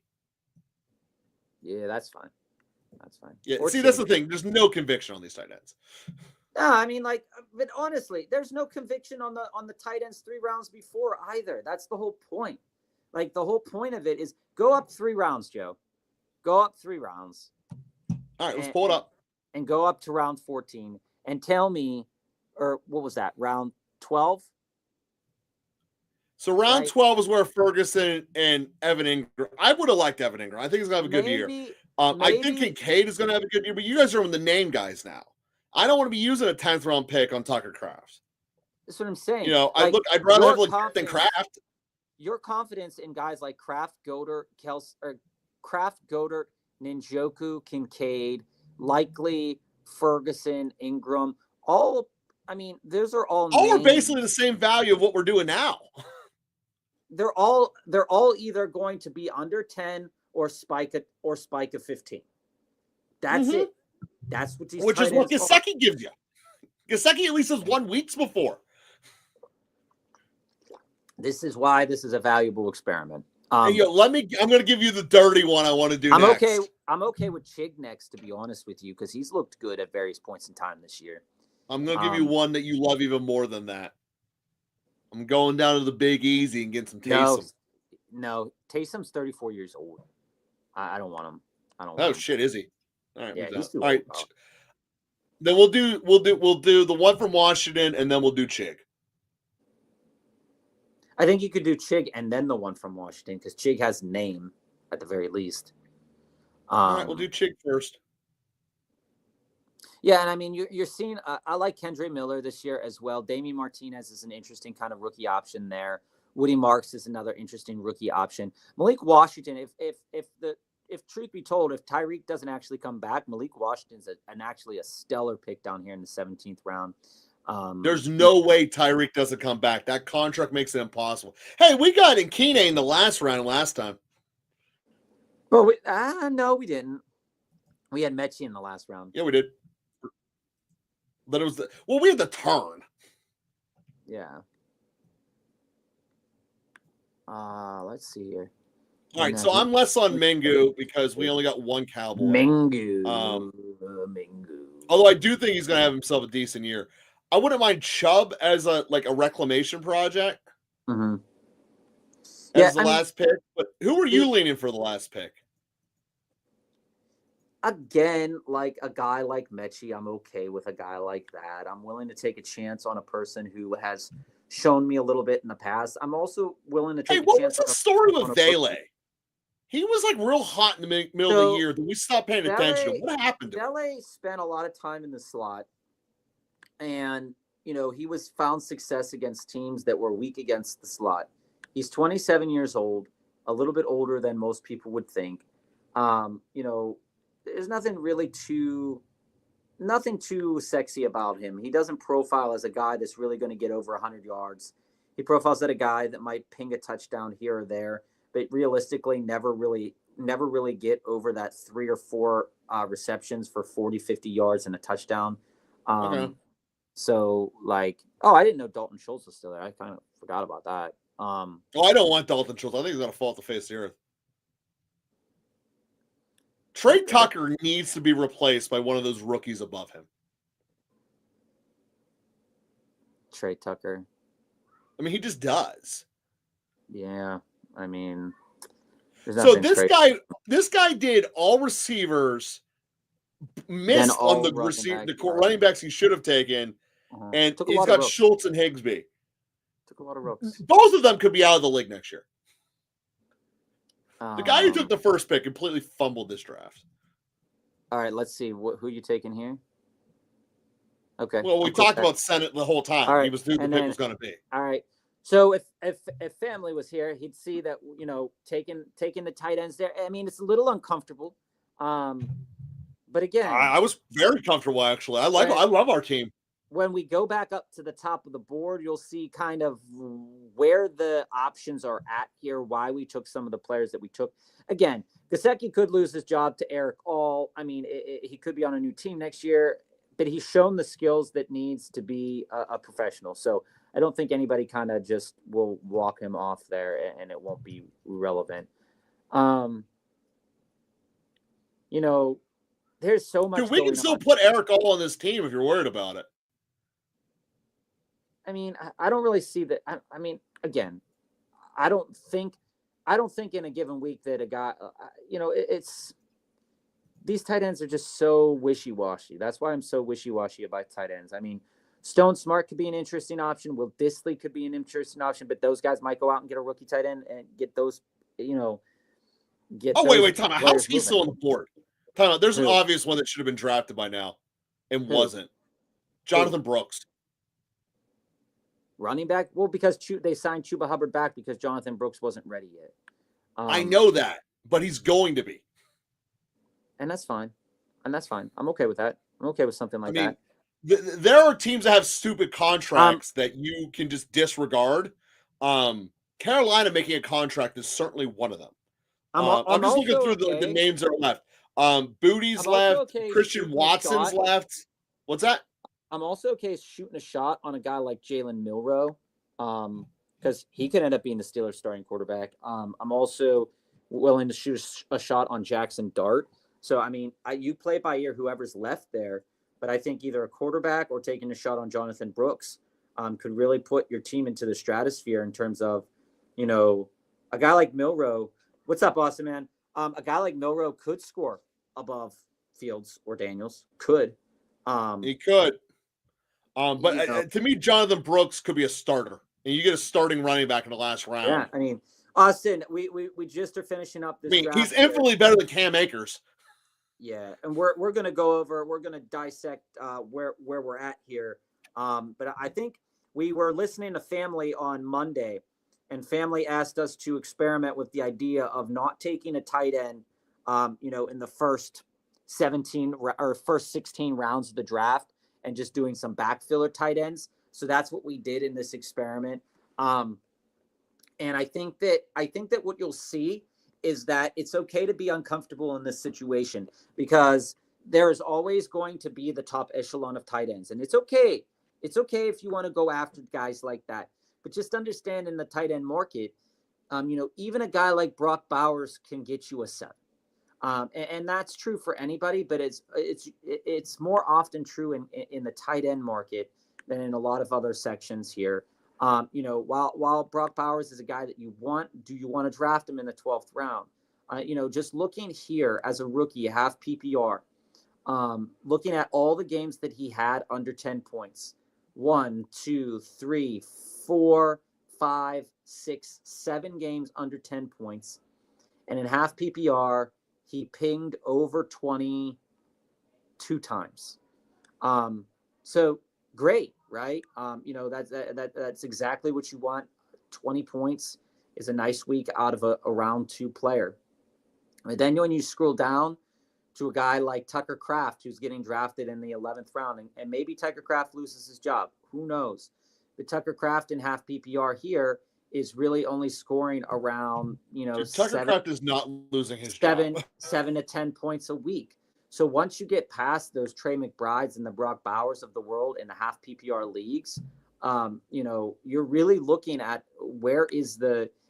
Yeah, that's fine. That's fine. Yeah. See, that's the thing. There's no conviction on these tight ends. No, I mean, but honestly, there's no conviction on the tight ends 3 rounds before either. That's the whole point. Like the whole point of it is go up 3 rounds, Joe. Go up 3 rounds. All right, let's pull it up. And go up to round 14 and tell me, or what was that, round 12? So round 12 is where Ferguson and Evan Ingram. I would have liked Evan Ingram. I think he's going to have a good year. I think Kincaid is going to have a good year, but you guys are on the name guys now. I don't want to be using a 10th round pick on Tucker Kraft. That's what I'm saying. You know, I'd rather have legit than Kraft. Your confidence in guys like Kraft, Goddard, Njoku, Kincaid, likely Ferguson, Ingram, those are all are basically the same value of what we're doing now. They're all either going to be under 10 or spike at 15. That's it. That's what these Which is what Gesicki gives you. Gesicki at least has 1 week before. This is why this is a valuable experiment. I'm going to give you the dirty one I want to do next. I'm okay with Chig next, to be honest with you, because he's looked good at various points in time this year. I'm going to give you one that you love even more than that. I'm going down to the Big Easy and getting some Taysom. No, Taysom's 34 years old. I don't want him. Oh shit, is he? All right, yeah, he's too all right. old. Then we'll do the one from Washington, and then we'll do Chig. I think you could do Chig and then the one from Washington because Chig has name at the very least. All right, we'll do Chig first. Yeah, and I mean, you're seeing. I like Kendre Miller this year as well. Damian Martinez is an interesting kind of rookie option there. Woody Marks is another interesting rookie option. Malik Washington, if truth be told, if Tyreek doesn't actually come back, Malik Washington's actually a stellar pick down here in the 17th round. There's no way Tyreek doesn't come back. That contract makes it impossible. Hey, we got Nkene in the last round last time. Well, no, we didn't. We had Mechie in the last round. Yeah, we did. But it was we had the turn. Yeah. Let's see here. All right, so I'm less on Mingu because we only got one Cowboy. Mingu. Although I do think he's going to have himself a decent year. I wouldn't mind Chubb as a reclamation project. Mm-hmm. As the last pick. But who were you leaning for the last pick? Again, like a guy like Mechie, I'm okay with a guy like that. I'm willing to take a chance on a person who has shown me a little bit in the past. I'm also willing to take a chance. What was the story with Vele? He was like real hot in the middle of the year. Then we stopped paying attention. What happened to him? Vele spent a lot of time in the slot. And, he was found success against teams that were weak against the slot. He's 27 years old, a little bit older than most people would think. There's nothing too sexy about him. He doesn't profile as a guy that's really going to get over 100 yards. He profiles as a guy that might ping a touchdown here or there, but realistically never really get over that 3 or 4 receptions for 40, 50 yards and a touchdown. Okay. So, I didn't know Dalton Schultz was still there. I kind of forgot about that. I don't want Dalton Schultz. I think he's going to fall off the face of the earth. Trey Tucker needs to be replaced by one of those rookies above him. Trey Tucker. I mean, he just does. Yeah, I mean, there's So nothing crazy. this guy did all receivers, Then missed on all the running receiver, back, the right? running backs he should have taken, and Took a he's lot of got rooks. Schultz and Higsby. Took a lot of rooks. Both of them could be out of the league next year. The guy who took Um, the first pick completely fumbled this draft. all right, let's see who you taking here. Okay, Well, we I'll click talked that. about Senate the whole All time. right, He was who the and pick then was going to be. all right. So if family was here, he'd see that taking the tight ends there. I mean, it's a little uncomfortable. But again, I was very comfortable actually. I When- love our team. when we go back up to the top of the board, you'll see kind of where the options are at here, why we took some of the players that we took. Again, Gesicki could lose his job to Eric All. I mean, he could be on a new team next year, but he's shown the skills that needs to be a professional. So I don't think anybody kind of just will walk him off there and it won't be relevant. There's so much Dude, we can going still on. put Eric All on this team if you're worried about it. I mean, I don't really see that. I mean, again, I don't think in a given week that a guy, it's these tight ends are just so wishy-washy. That's why I'm so wishy-washy about tight ends. I mean, Stone Smart could be an interesting option. Will Disley could be an interesting option, but those guys might go out and get a rookie tight end and get those, get. Oh, those wait, time out. How's players he moving. still on the board? Time out. There's an Who? obvious one that should have been drafted by now and Who? wasn't. Jonathan Brooks. Running back? Well, because they signed Chuba Hubbard back because Jonathan Brooks wasn't ready yet. I know that, but he's going to be. And that's fine. I'm okay with that. I'm okay with something like that. There are teams that have stupid contracts that you can just disregard. Carolina making a contract is certainly one of them. I'm just looking through the names that are left. Booty's left. Christian Watson's left. What's that? I'm also okay shooting a shot on a guy like Jalen Milroe, because he could end up being the Steelers' starting quarterback. I'm also willing to shoot a shot on Jackson Dart. So, I mean, you play it by ear whoever's left there, but I think either a quarterback or taking a shot on Jonathan Brooks could really put your team into the stratosphere in terms of, a guy like Milroe. What's up, Austin, man? A guy like Milroe could score above Fields or Daniels. Could. He could. But to me, Jonathan Brooks could be a starter, and you get a starting running back in the last round. Yeah, I mean, Austin, we just are finishing up this. He's infinitely better than Cam Akers. Yeah, and we're gonna go over. We're gonna dissect where we're at here. But I think we were listening to Family on Monday, and Family asked us to experiment with the idea of not taking a tight end, in the first 17 or first 16 rounds of the draft, and just doing some backfiller tight ends. So that's what we did in this experiment. And I think that what you'll see is that it's okay to be uncomfortable in this situation because there is always going to be the top echelon of tight ends. And it's okay. It's okay if you want to go after guys like that. But just understand in the tight end market, even a guy like Brock Bowers can get you a 7. And that's true for anybody, but it's more often true in the tight end market than in a lot of other sections here. While Brock Bowers is a guy that do you want to draft him in the 12th round? Just looking here as a rookie, half PPR, looking at all the games that he had under 10 points, 1, 2, 3, 4, 5, 6, 7 games under 10 points. And in half PPR, he pinged over 22 times. So great, right? That's exactly what you want. 20 points is a nice week out of a round 2 player. And then when you scroll down to a guy like Tucker Kraft, who's getting drafted in the 11th round, and maybe Tucker Kraft loses his job. Who knows? But Tucker Kraft in half PPR here is really only scoring around, Tucker Kraft is not losing his job. 7 to 10 points a week. So once you get past those Trey McBrides and the Brock Bowers of the world in the half PPR leagues, you're really looking at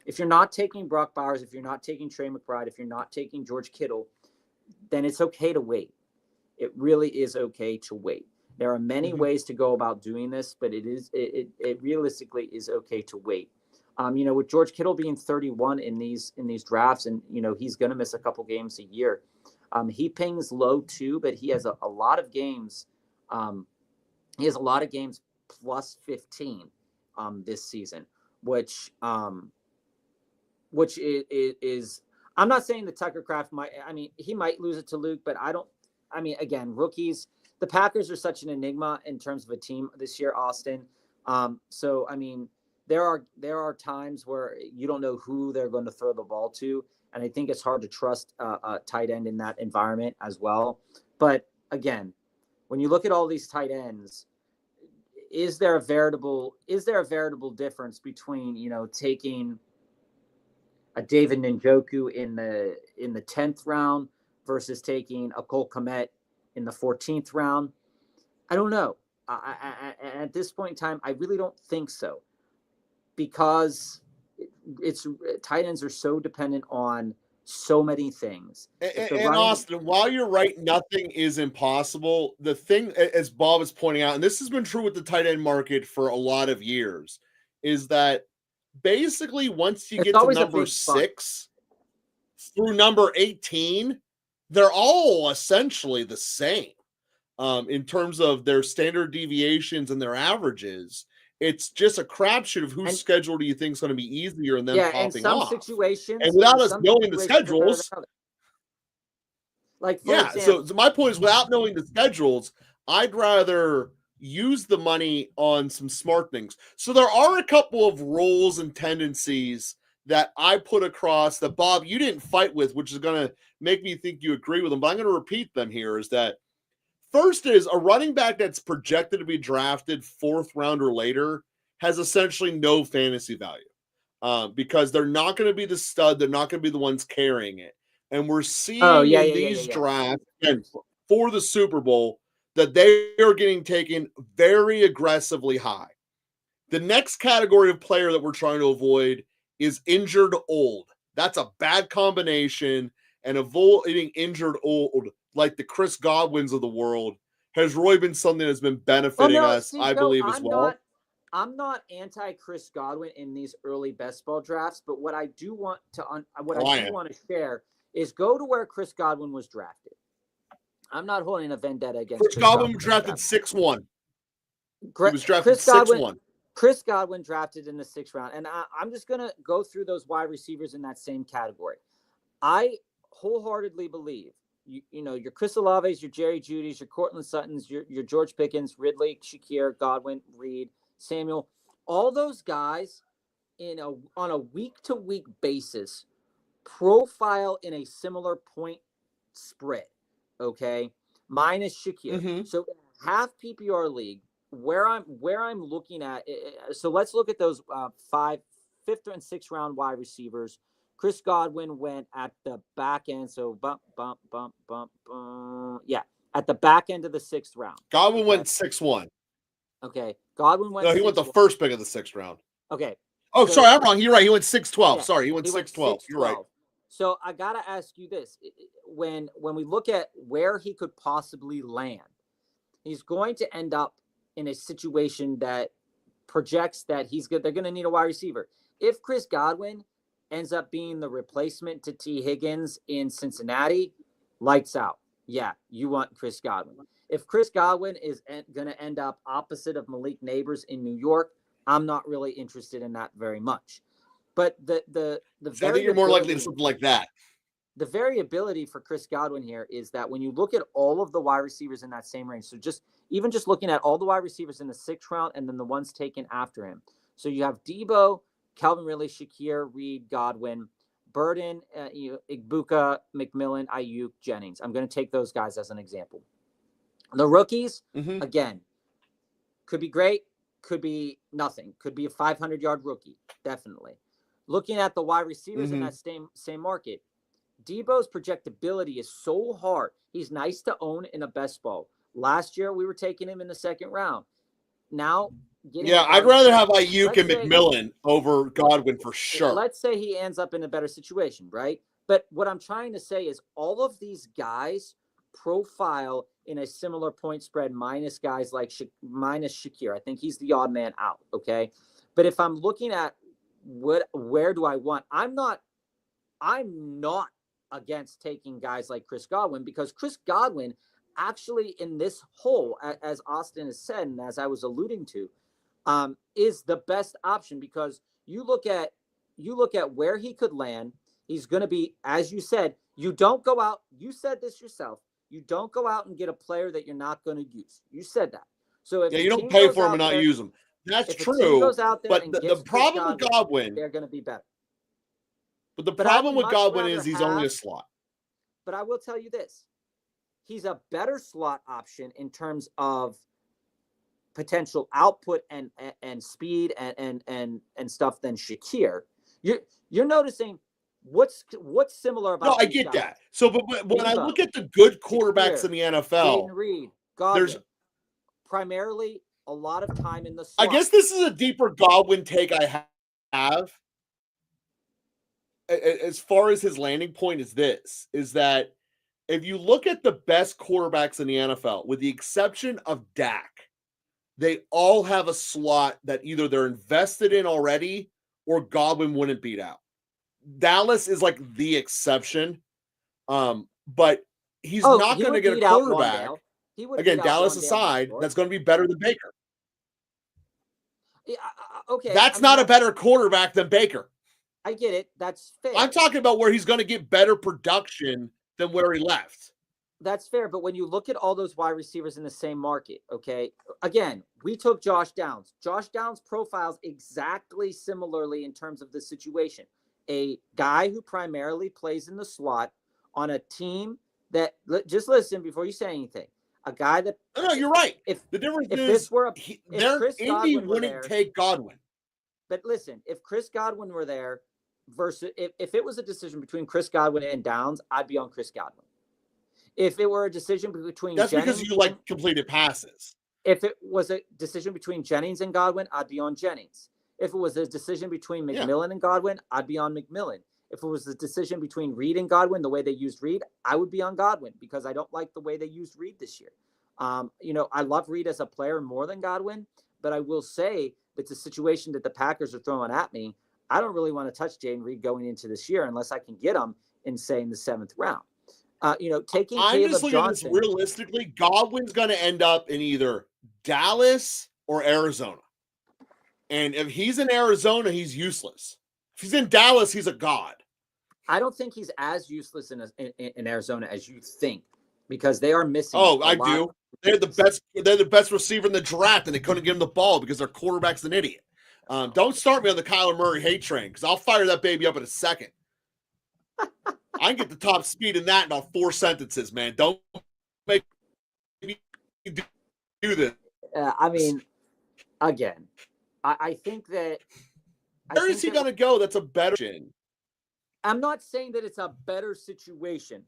if you're not taking Brock Bowers, if you're not taking Trey McBride, if you're not taking George Kittle, then it's okay to wait. It really is okay to wait. There are many ways to go about doing this, but it realistically is okay to wait. With George Kittle being 31 in these drafts, and he's going to miss a couple games a year. He pings low too, but he has a lot of games. He has a lot of games plus 15 this season, which is I'm not saying that Tucker Kraft he might lose it to Luke, but again, rookies, the Packers are such an enigma in terms of a team this year, Austin. There are times where you don't know who they're going to throw the ball to, and I think it's hard to trust a tight end in that environment as well. But again, when you look at all these tight ends, is there a veritable difference between taking a David Njoku in the 10th round versus taking a Cole Kmet in the 14th round? I don't know. At this point in time, I really don't think so, because it's tight ends are so dependent on so many things. And Austin, while you're right, nothing is impossible. The thing, as Bob is pointing out, and this has been true with the tight end market for a lot of years, is that basically once you get to number 6 through number 18, they're all essentially the same in terms of their standard deviations and their averages. It's just a crapshoot of whose schedule do you think is going to be easier and then popping off. Situations, and without us knowing the schedules, so my point is, without knowing the schedules, I'd rather use the money on some smart things. So there are a couple of roles and tendencies that I put across that, Bob, you didn't fight with, which is going to make me think you agree with them, but I'm going to repeat them here. Is that first is a running back that's projected to be drafted 4th round or later has essentially no fantasy value because they're not going to be the stud. They're not going to be the ones carrying it. And we're seeing these drafts and for the Super Bowl that they are getting taken very aggressively high. The next category of player that we're trying to avoid is injured old. That's a bad combination, and avoiding injured old, like the Chris Godwins of the world, has really been something that's been benefiting us, I believe, as well. I'm not anti Chris Godwin in these early best ball drafts, but what I do want to share is go to where Chris Godwin was drafted. I'm not holding a vendetta against Chris Godwin. Was drafted 6'1". He was drafted 6'1". Chris Godwin drafted in the 6th round, and I'm just going to go through those wide receivers in that same category. I wholeheartedly believe your Chris Olaves, your Jerry Jeudy's, your Cortland Suttons, your George Pickens, Ridley, Shakir, Godwin, Reed, Samuel, all those guys on a week-to-week basis profile in a similar point spread, okay, minus Shakir. Mm-hmm. So half PPR league, where I'm looking at, so let's look at those 5th and 6th round wide receivers. Chris Godwin went at the back end, so at the back end of the 6th round. Godwin went 6'1". Okay, Godwin went. No, he went the first pick of the 6th round. Okay. Oh, sorry, I'm wrong. You're right. He went 6'12". Yeah, sorry, he went 6'12". You're right. So I gotta ask you this: when we look at where he could possibly land, he's going to end up in a situation that projects that they're going to need a wide receiver. If Chris Godwin ends up being the replacement to T. Higgins in Cincinnati, lights out. Yeah, you want Chris Godwin. If Chris Godwin is going to end up opposite of Malik Neighbors in New York, I'm not really interested in that very much. But the I think you're more likely to something like that. The variability for Chris Godwin here is that when you look at all of the wide receivers in that same range, so just looking at all the wide receivers in the 6th round and then the ones taken after him. So you have Debo, Calvin Ridley, Shakir, Reed, Godwin, Burden, Igbuka, McMillan, Ayuk, Jennings. I'm going to take those guys as an example. The rookies, again, could be great, could be nothing, could be a 500-yard rookie, definitely. Looking at the wide receivers in that same market, Debo's projectability is so hard. He's nice to own in a best ball. Last year, we were taking him in the 2nd round. Now, I'd rather have Ayuk and McMillan over Godwin for sure. Let's say he ends up in a better situation, right? But what I'm trying to say is all of these guys profile in a similar point spread minus guys like minus Shakir. I think he's the odd man out, okay? But if I'm looking at where do I want? I'm not against taking guys like Chris Godwin, because Chris Godwin actually in this hole, as Austin has said, and as I was alluding to, is the best option, because you look at where he could land. He's going to be, as you said, you don't go out. You said this yourself. You don't go out and get a player that you're not going to use. You said that. So if you don't pay for him and not use him. That's true. Goes out there but the problem with Godwin, they're going to be better. But the problem with Godwin is he's only a slot. But I will tell you this. He's a better slot option in terms of potential output and speed and stuff than Shakir. You're noticing what's similar about. No, I get that. So, but when I look at the good quarterbacks in the NFL, Jaden Reed, Godwin, there's primarily a lot of time in the slot. I guess this is a deeper Godwin take I have. As far as his landing point is that if you look at the best quarterbacks in the NFL, with the exception of Dak, they all have a slot that either they're invested in already or Godwin wouldn't beat out. Dallas is like the exception, but he's not going to get a quarterback. Again, Dallas aside, that's going to be better than Baker. Yeah, okay. That's not a better quarterback than Baker. I get it. That's fair. I'm talking about where he's going to get better production than where he left. That's fair. But when you look at all those wide receivers in the same market, okay, again, we took Josh Downs. Josh Downs profiles exactly similarly in terms of the situation. A guy who primarily plays in the slot on a team that, just listen before you say anything. A guy that. No, you're right. The difference is Indy wouldn't take Godwin. But listen, if Chris Godwin were there, versus if it was a decision between Chris Godwin and Downs, I'd be on Chris Godwin. If it were a decision between That's because you like completed passes. If it was a decision between Jennings and Godwin, I'd be on Jennings. If it was a decision between McMillan and Godwin, I'd be on McMillan. If it was a decision between Reed and Godwin, the way they used Reed, I would be on Godwin, because I don't like the way they used Reed this year. I love Reed as a player more than Godwin, but I will say that the situation that the Packers are throwing at me, I don't really want to touch Jaden Reed going into this year unless I can get him in, say, in the 7th round. Taking I'm just looking at this realistically. Godwin's going to end up in either Dallas or Arizona. And if he's in Arizona, he's useless. If he's in Dallas, he's a god. I don't think he's as useless in Arizona as you think, because they are missing. Oh, I do. They're the best receiver in the draft, and they couldn't give him the ball because their quarterback's an idiot. Don't start me on the Kyler Murray hate train, because I'll fire that baby up in a second. I can get the top speed in that in about 4 sentences, man. Don't make me do this. Again, I think that. Where is he going to go? That's a better situation. I'm not saying that it's a better situation.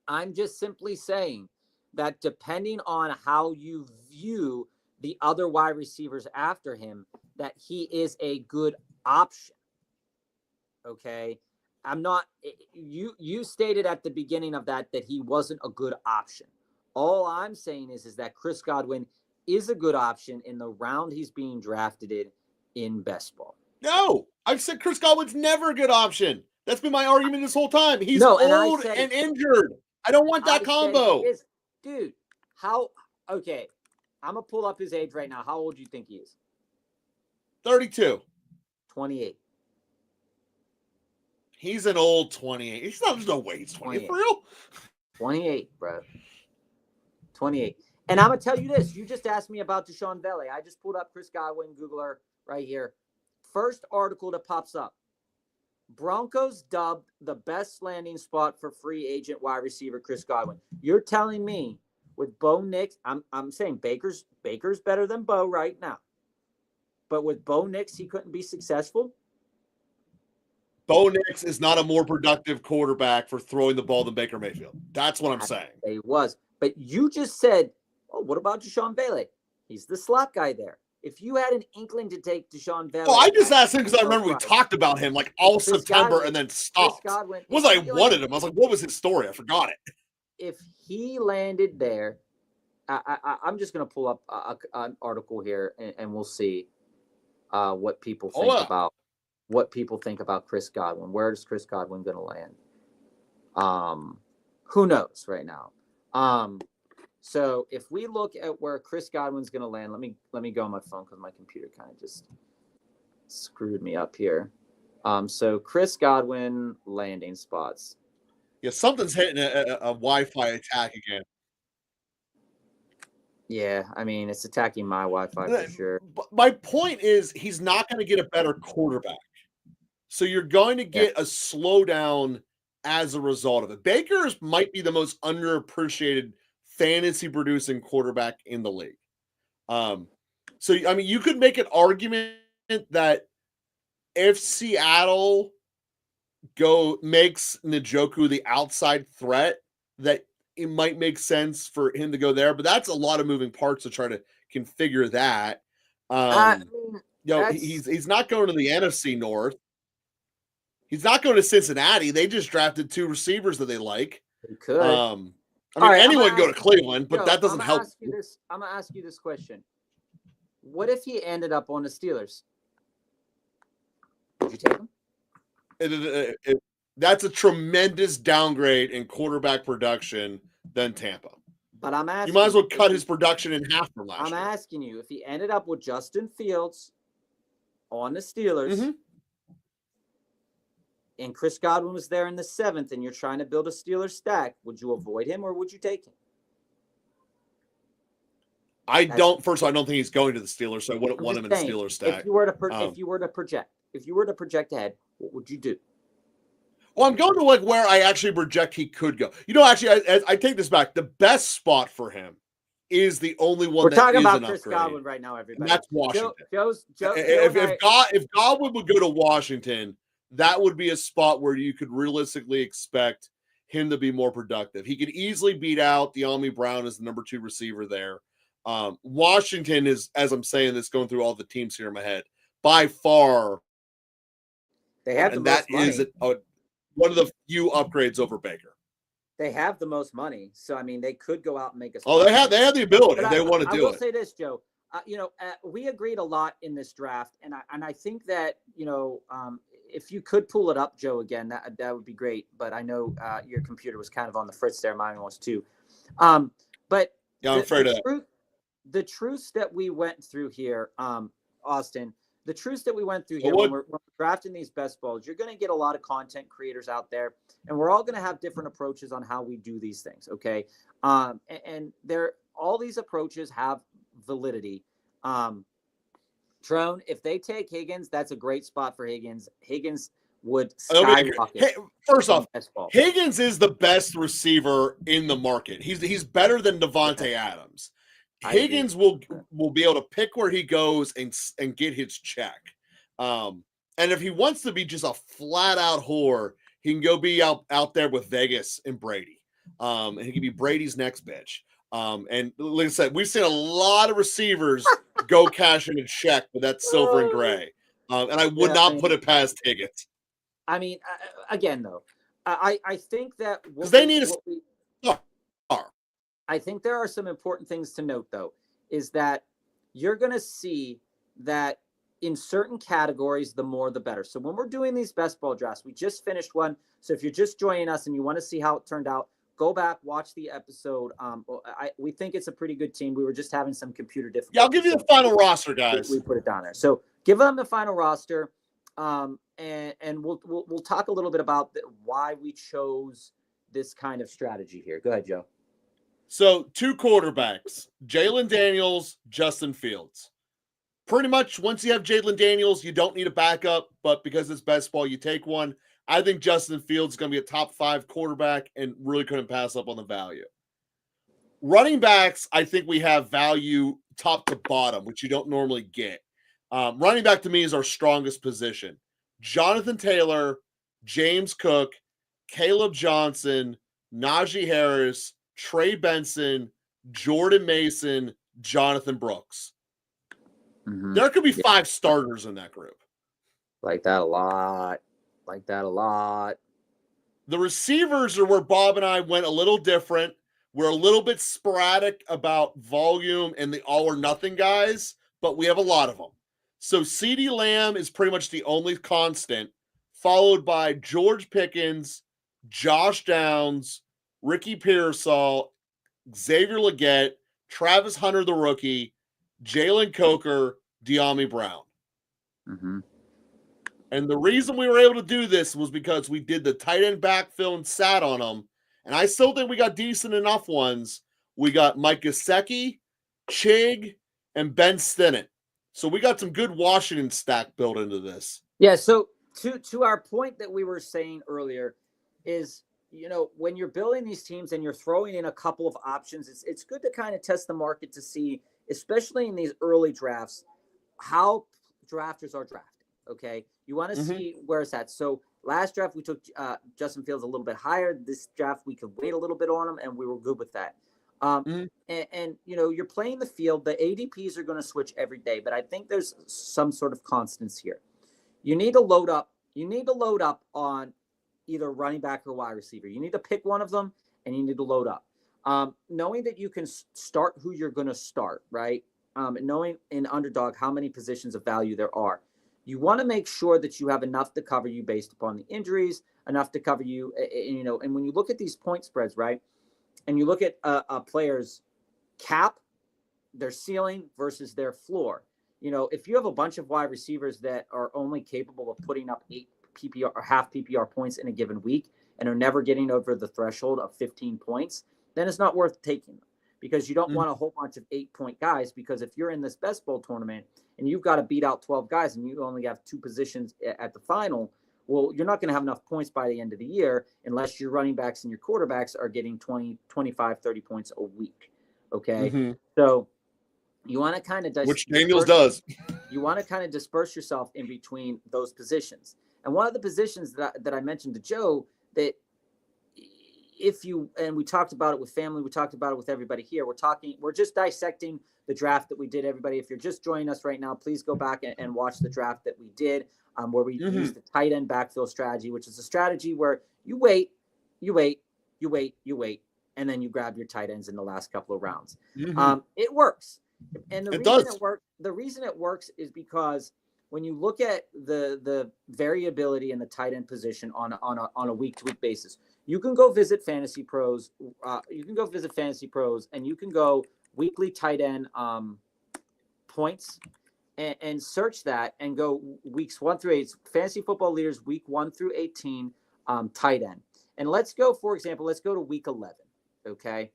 I'm just simply saying that depending on how you view the other wide receivers after him, that he is a good option. Okay. You stated at the beginning of that he wasn't a good option. All I'm saying is that Chris Godwin is a good option in the round he's being drafted in best ball. No, I've said Chris Godwin's never a good option. That's been my argument this whole time. He's old and injured. I don't want that combo. Dude, okay, I'm going to pull up his age right now. How old do you think he is? 32. 28. He's an old 28. There's no way he's 28 for real. 28, bro. 28. And I'm going to tell you this. You just asked me about Deshaun Bailey. I just pulled up Chris Godwin Googler right here. First article that pops up. Broncos dubbed the best landing spot for free agent wide receiver Chris Godwin. You're telling me with Bo Nix, I'm saying Baker's better than Bo right now. But with Bo Nix, he couldn't be successful? Bo Nix is not a more productive quarterback for throwing the ball than Baker Mayfield. That's what I'm saying. He was. But you just said, what about Deshaun Bailey? He's the slot guy there. If you had an inkling to take Deshaun Bailey. Oh, I just asked him because I remember we talked about him like all September and then stopped. It was I wanted him. I was like, what was his story? I forgot it. If he landed there, I'm just going to pull up an article here and we'll see what people think about what people think about Chris Godwin. Where is Chris Godwin going to land? Who knows right now? So if we look at where Chris Godwin's going to land, let me go on my phone because my computer kind of just screwed me up here. So Chris Godwin landing spots. Yeah, something's hitting a Wi-Fi attack again. Yeah, I mean, it's attacking my Wi-Fi for sure. My point is he's not going to get a better quarterback. So you're going to get a slowdown as a result of it. Baker might be the most underappreciated fantasy producing quarterback in the league. So, I mean, you could make an argument that if Seattle makes Njoku the outside threat, that it might make sense for him to go there, but that's a lot of moving parts to try to configure that. He's not going to the NFC North. He's not going to Cincinnati. They just drafted 2 receivers that they like. He could. Anyone can go to Cleveland, but that doesn't help. I'm going to ask you this question. What if he ended up on the Steelers? Would you take him? That's a tremendous downgrade in quarterback production than Tampa. But I'm asking you might as well cut his production in half from last year. I'm asking you, if he ended up with Justin Fields on the Steelers, and Chris Godwin was there in the 7th, and you're trying to build a Steelers stack, would you avoid him or would you take him? First of all, I don't think he's going to the Steelers, so I wouldn't want him in the Steelers stack. If you were to project ahead, what would you do? Well, I'm going to where I actually project he could go. Actually, I take this back. The best spot for him is the only one. We're talking about Chris Godwin right now, everybody. And that's Washington. If Godwin would go to Washington, that would be a spot where you could realistically expect him to be more productive. He could easily beat out De'Ami Brown as the number 2 receiver there. Washington is, as I'm saying this, going through all the teams here in my head, by far. They have the most money. Is one of the few upgrades over Baker. They have the most money, so I mean, they could go out and make a. Oh, they have the ability. They want to do it. I will say this, Joe. We agreed a lot in this draft, and I think that if you could pull it up, Joe, again, that would be great. But I know your computer was kind of on the fritz there. Mine was too. But yeah, I'm afraid of that. The truths that we went through here, Austin. The truths that we went through here when we're drafting these best balls, you're going to get a lot of content creators out there, and we're all going to have different approaches on how we do these things. Okay. And all these approaches have validity. Trone, if they take Higgins, that's a great spot for Higgins. Higgins would skyrocket. First off, Higgins is the best receiver in the market. He's better than Devontae Adams. Higgins will be able to pick where he goes and get his check. And if he wants to be just a flat out whore, he can go be out there with Vegas and Brady. And he can be Brady's next bitch. And like I said, we've seen a lot of receivers go cash in a check with that silver and gray. And I would not put it past Higgins. I mean, again, though, I think that they need a star. I think there are some important things to note, though, is that you're going to see that in certain categories, the more the better. So when we're doing these best ball drafts, we just finished one. So if you're just joining us and you want to see how it turned out, go back, watch the episode. We think it's a pretty good team. We were just having some computer difficulties. Yeah, I'll give you the final roster, guys. We put it down there. So give them the final roster, and we'll talk a little bit about why we chose this kind of strategy here. Go ahead, Joe. So 2 quarterbacks, Jalen Daniels, Justin Fields. Pretty much once you have Jalen Daniels, you don't need a backup, but because it's best ball, you take one. I think Justin Fields is going to be a top 5 quarterback and really couldn't pass up on the value. Running backs, I think we have value top to bottom, which you don't normally get. Running back to me is our strongest position. Jonathan Taylor, James Cook, Caleb Johnson, Najee Harris, Trey Benson, Jordan Mason, Jonathan Brooks. Mm-hmm. There could be 5 starters in that group. Like that a lot. The receivers are where Bob and I went a little different. We're a little bit sporadic about volume and the all or nothing guys, but we have a lot of them. So CeeDee Lamb is pretty much the only constant, followed by George Pickens, Josh Downs, Ricky Pearsall, Xavier Legette, Travis Hunter, the rookie, Jalen Coker, De'Ami Brown. Mm-hmm. And the reason we were able to do this was because we did the tight end backfill and sat on them. And I still think we got decent enough ones. We got Mike Gesicki, Chig, and Ben Stinnett. So we got some good Washington stack built into this. Yeah, so to our point that we were saying earlier is, when you're building these teams and you're throwing in a couple of options, it's good to kind of test the market to see, especially in these early drafts, how drafters are drafting. Okay, you want to see where it's at. So last draft we took Justin Fields a little bit higher. This draft we could wait a little bit on him, and we were good with that. And you're playing the field. The ADPs are going to switch every day, but I think there's some sort of constants here. You need to load up. You need to load up on either running back or wide receiver. You need to pick one of them, and you need to load up. Knowing that you can start who you're going to start, right? Knowing in Underdog how many positions of value there are. You want to make sure that you have enough to cover you based upon the injuries, enough to cover you, and when you look at these point spreads, right, and you look at a player's cap, their ceiling versus their floor. If you have a bunch of wide receivers that are only capable of putting up 8 PPR or half PPR points in a given week and are never getting over the threshold of 15 points, then it's not worth taking them, because you don't want a whole bunch of 8-point guys, because if you're in this best ball tournament and you've got to beat out 12 guys and you only have 2 positions at the final, well, you're not going to have enough points by the end of the year unless your running backs and your quarterbacks are getting 20, 25, 30 points a week. Okay. So you want to kind of which Daniels does. You want to kind of disperse yourself in between those positions. And one of the positions that I mentioned to Joe, that and we talked about it with family, we talked about it with everybody here. We're just dissecting the draft that we did. Everybody, if you're just joining us right now, please go back and watch the draft that we did, where we used the tight end backfill strategy, which is a strategy where you wait, and then you grab your tight ends in the last couple of rounds. It works. And the reason it works is because when you look at the variability in the tight end position on a week-to-week basis, you can go visit Fantasy Pros. And you can go weekly tight end points and search that and go weeks 1 through 8. Fantasy Football Leaders week 1 through 18 tight end. And let's go to week 11. Okay,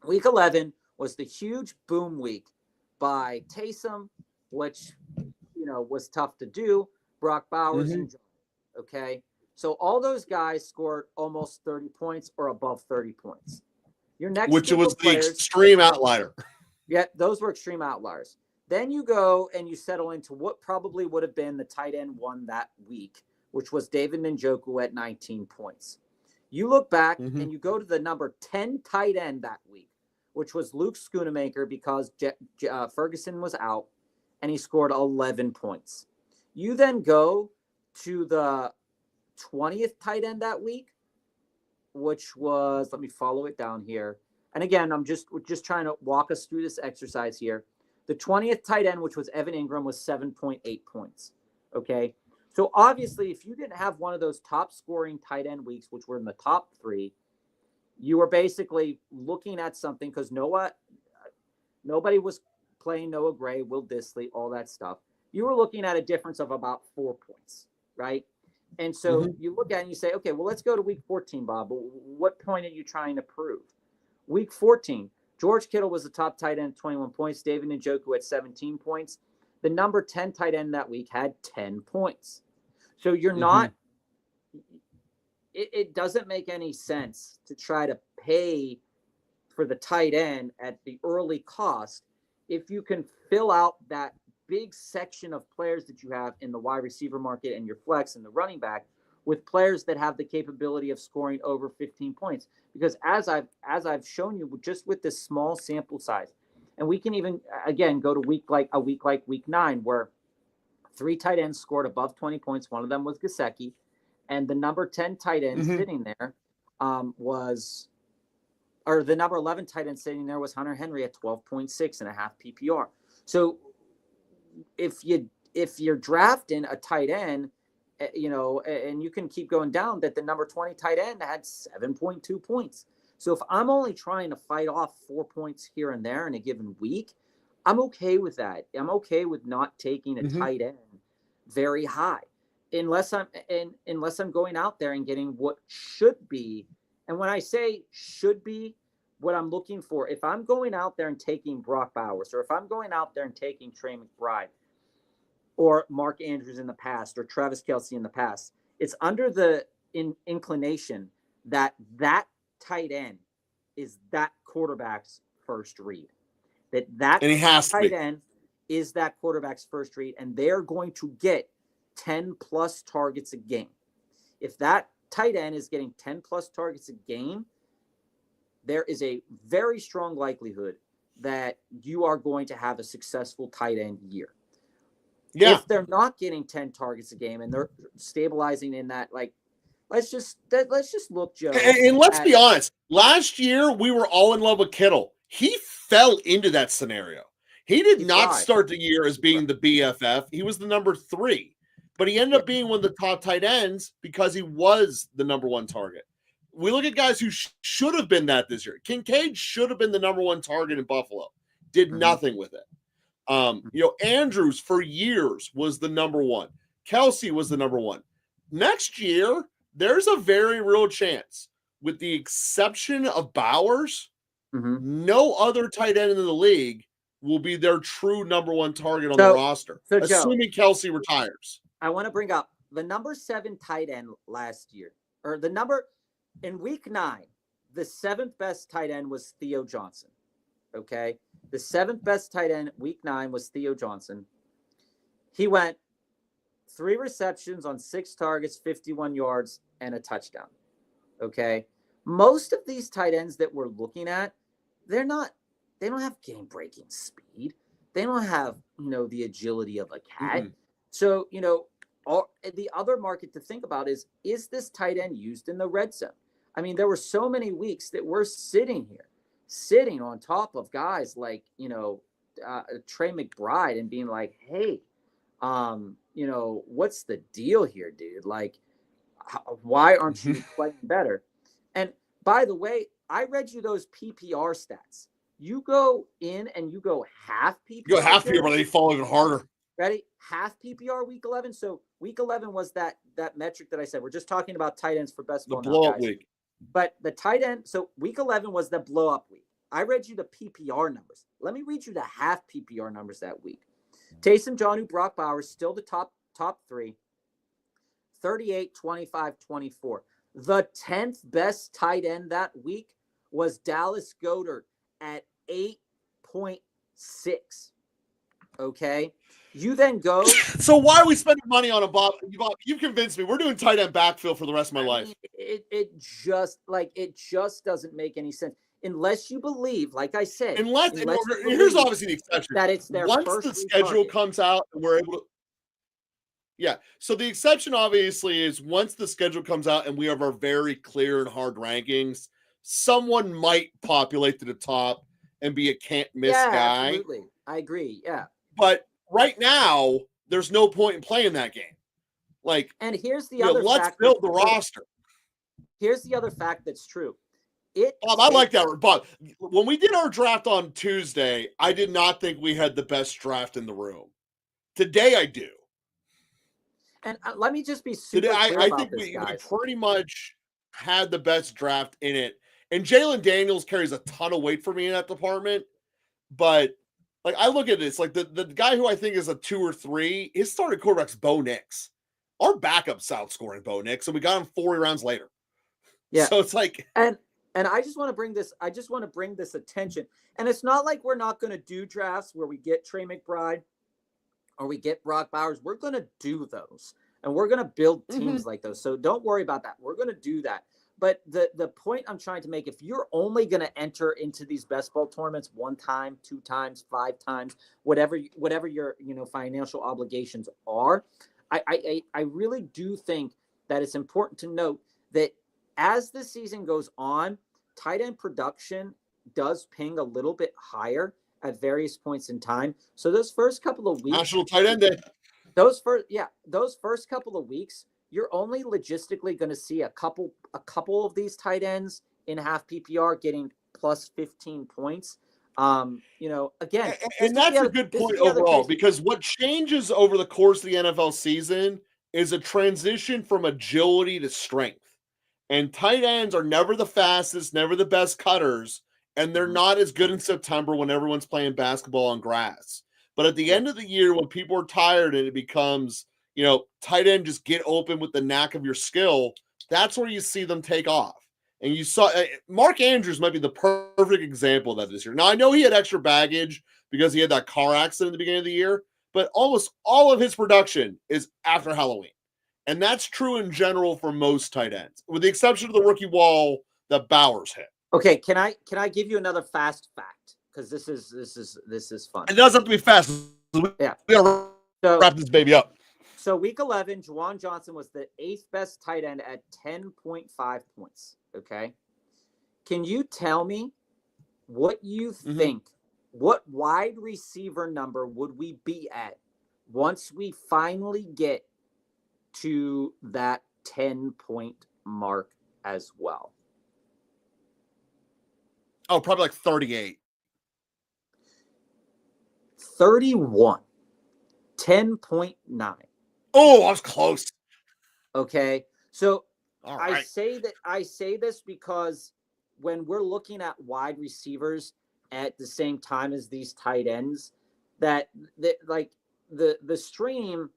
week 11 was the huge boom week by Taysom, which was tough to do. Brock Bowers and John. Okay. So all those guys scored almost 30 points or above 30 points. Your next which was the extreme outlier. Yeah, those were extreme outliers. Then you go and you settle into what probably would have been the tight end one that week, which was David Njoku at 19 points. You look back and you go to the number 10 tight end that week, which was Luke Schoonemaker, because Ferguson was out, and he scored 11 points. You then go to the 20th tight end that week, which was, let me follow it down here. And again, we're just trying to walk us through this exercise here. The 20th tight end, which was Evan Ingram, was 7.8 points. Okay. So obviously, if you didn't have one of those top scoring tight end weeks, which were in the top 3, you were basically looking at something, because nobody was playing Noah Gray, Will Dissly, all that stuff. You were looking at a difference of about 4 points, right? And so you look at it and you say, okay, well, let's go to week 14, Bob. What point are you trying to prove? Week 14, George Kittle was the top tight end at 21 points. David Njoku at 17 points. The number 10 tight end that week had 10 points. So you're not – it doesn't make any sense to try to pay for the tight end at the early cost if you can fill out that big section of players that you have in the wide receiver market and your flex and the running back with players that have the capability of scoring over 15 points. Because as I've shown you, just with this small sample size, and we can even, again, go to week like week 9, where 3 tight ends scored above 20 points. One of them was Gesicki, and the number 10 tight end sitting there the number 11 tight end sitting there was Hunter Henry at 12.6 and a half PPR. So if if you're drafting a tight end, and you can keep going down, that the number 20 tight end had 7.2 points. So if I'm only trying to fight off 4 points here and there in a given week, I'm okay with that. I'm okay with not taking a tight end very high, unless I'm going out there and getting what should be. And when I say should be, what I'm looking for, if I'm going out there and taking Brock Bowers, or if I'm going out there and taking Trey McBride, or Mark Andrews in the past, or Travis Kelce in the past, it's under the inclination that tight end is that quarterback's first read. That And he has tight end is that quarterback's first read, and they're going to get 10 plus targets a game. If that tight end is getting 10 plus targets a game, there is a very strong likelihood that you are going to have a successful tight end year. Yeah. If they're not getting 10 targets a game and they're stabilizing in that, like, let's just look, Joe. And let's be honest. Last year, we were all in love with Kittle. He fell into that scenario. He did not start the year as being the BFF. He was the number 3. But he ended up being one of the top tight ends because he was the number 1 target. We look at guys who should have been that this year. Kincaid should have been the number 1 target in Buffalo. Did nothing with it. Andrews for years was the number 1. Kelce was the number 1. Next year, there's a very real chance, with the exception of Bowers, no other tight end in the league will be their true number 1 target on the roster, assuming Kelce retires. I want to bring up the number 7 tight end last year, or in week 9, the 7th best tight end was Theo Johnson. Okay. The 7th best tight end week 9 was Theo Johnson. He went 3 receptions on 6 targets, 51 yards, and a touchdown. Okay. Most of these tight ends that we're looking at, they don't have game breaking speed. They don't have, the agility of a cat. So, the other market to think about is this tight end used in the red zone? I mean, there were so many weeks that we're sitting on top of guys like, Trey McBride, and being like, hey, what's the deal here, dude? Like, why aren't you playing better? And by the way, I read you those PPR stats. You go in and you go half PPR. You go half PPR, they fall even harder. Ready? Half PPR week 11. So week 11 was that metric that I said. We're just talking about tight ends for best ball. The blow up week. But the tight end, so week 11 was the blow up week. I read you the PPR numbers. Let me read you the half PPR numbers that week. Taysom, Jonnu, Brock Bowers, still the top 3. 38, 25, 24. The 10th best tight end that week was Dallas Goedert at 8.6. Okay. You then go. So why are we spending money on a Bob? You convinced me. We're doing tight end backfill for the rest of my life. It just doesn't make any sense unless you believe, like I said. Here's obviously the exception. That it's their once first the schedule comes out and we're able to. Yeah. So the exception obviously is once the schedule comes out and we have our very clear and hard rankings, someone might populate to the top and be a can't miss guy. Absolutely. I agree. Yeah. But right now, there's no point in playing that game. And here's the other let's fact. Build the roster. Here's the other fact that's true. Bob, I like that. Bob, when we did our draft on Tuesday, I did not think we had the best draft in the room. Today, I do. And let me just be super clear about think this, we guys. pretty much had the best draft in it. And Jalen Daniels carries a ton of weight for me in that department. But I look at this, the guy who I think is a 2 or 3, his starting quarterback's Bo Nix. Our backup's outscoring Bo Nix, and we got him 40 rounds later. Yeah. So it's and I just want to bring this attention. And it's not like we're not going to do drafts where we get Trey McBride or we get Brock Bowers. We're going to do those, and we're going to build teams like those. So don't worry about that. We're going to do that. But the point I'm trying to make, if you're only going to enter into these best ball tournaments 1 time, 2 times, 5 times, whatever your financial obligations are, I really do think that it's important to note that as the season goes on, tight end production does ping a little bit higher at various points in time. So those first couple of weeks, National Tight End Day. those first couple of weeks, you're only logistically going to see a couple of these tight ends in half PPR getting plus 15 points. Again, and that's a good point overall, because what changes over the course of the NFL season is a transition from agility to strength. And tight ends are never the fastest, never the best cutters, and they're not as good in September when everyone's playing basketball on grass. But at the end of the year, when people are tired and it becomes, tight end, just get open with the knack of your skill, that's where you see them take off. And you saw Mark Andrews might be the perfect example of that this year. Now, I know he had extra baggage because he had that car accident at the beginning of the year, but almost all of his production is after Halloween. And that's true in general for most tight ends, with the exception of the rookie wall that Bowers hit. Okay, can I give you another fast fact? Because this is fun. It doesn't have to be fast. Yeah. We gotta wrap this baby up. So week 11, Juwan Johnson was the 8th best tight end at 10.5 points. Okay. Can you tell me what you think, what wide receiver number would we be at once we finally get to that 10-point mark as well? Oh, probably like 38. 31. 10.9. Oh, I was close. Okay. So right. I say this because when we're looking at wide receivers at the same time as these tight ends, that the stream,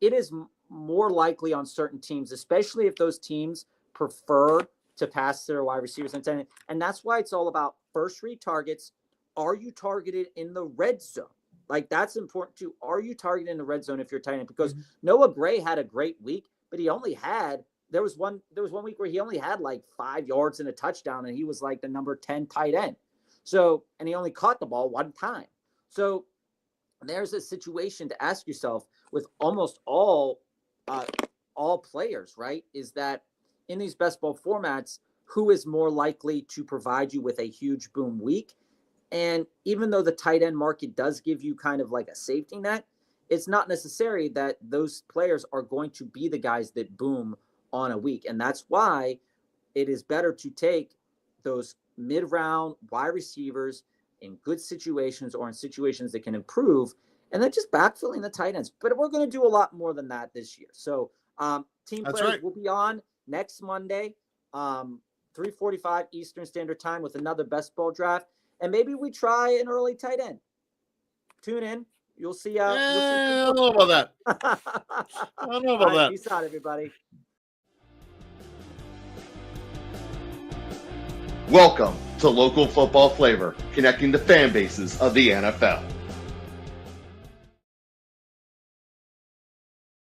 it is more likely on certain teams, especially if those teams prefer to pass their wide receivers and that's why it's all about first read targets. Are you targeted in the red zone? Like, that's important too. Are you targeted in the red zone if you're tight end? Because Noah Gray had a great week, but he only had there was one week where he only had like 5 yards and a touchdown, and he was like the number 10 tight end. So, and he only caught the ball one time. So there's a situation to ask yourself with almost all players, right? Is that in these best ball formats, who is more likely to provide you with a huge boom week? And even though the tight end market does give you kind of like a safety net, it's not necessary that those players are going to be the guys that boom on a week. And that's why it is better to take those mid-round wide receivers in good situations or in situations that can improve, and then just backfilling the tight ends. But we're going to do a lot more than that this year. So team That's players right. will be on next Monday, 3:45 Eastern Standard Time, with another best ball draft. And maybe we try an early tight end. Tune in. You'll see. I don't know about that. I don't know about that. Peace out, everybody. Welcome to Local Football Flavor, connecting the fan bases of the NFL.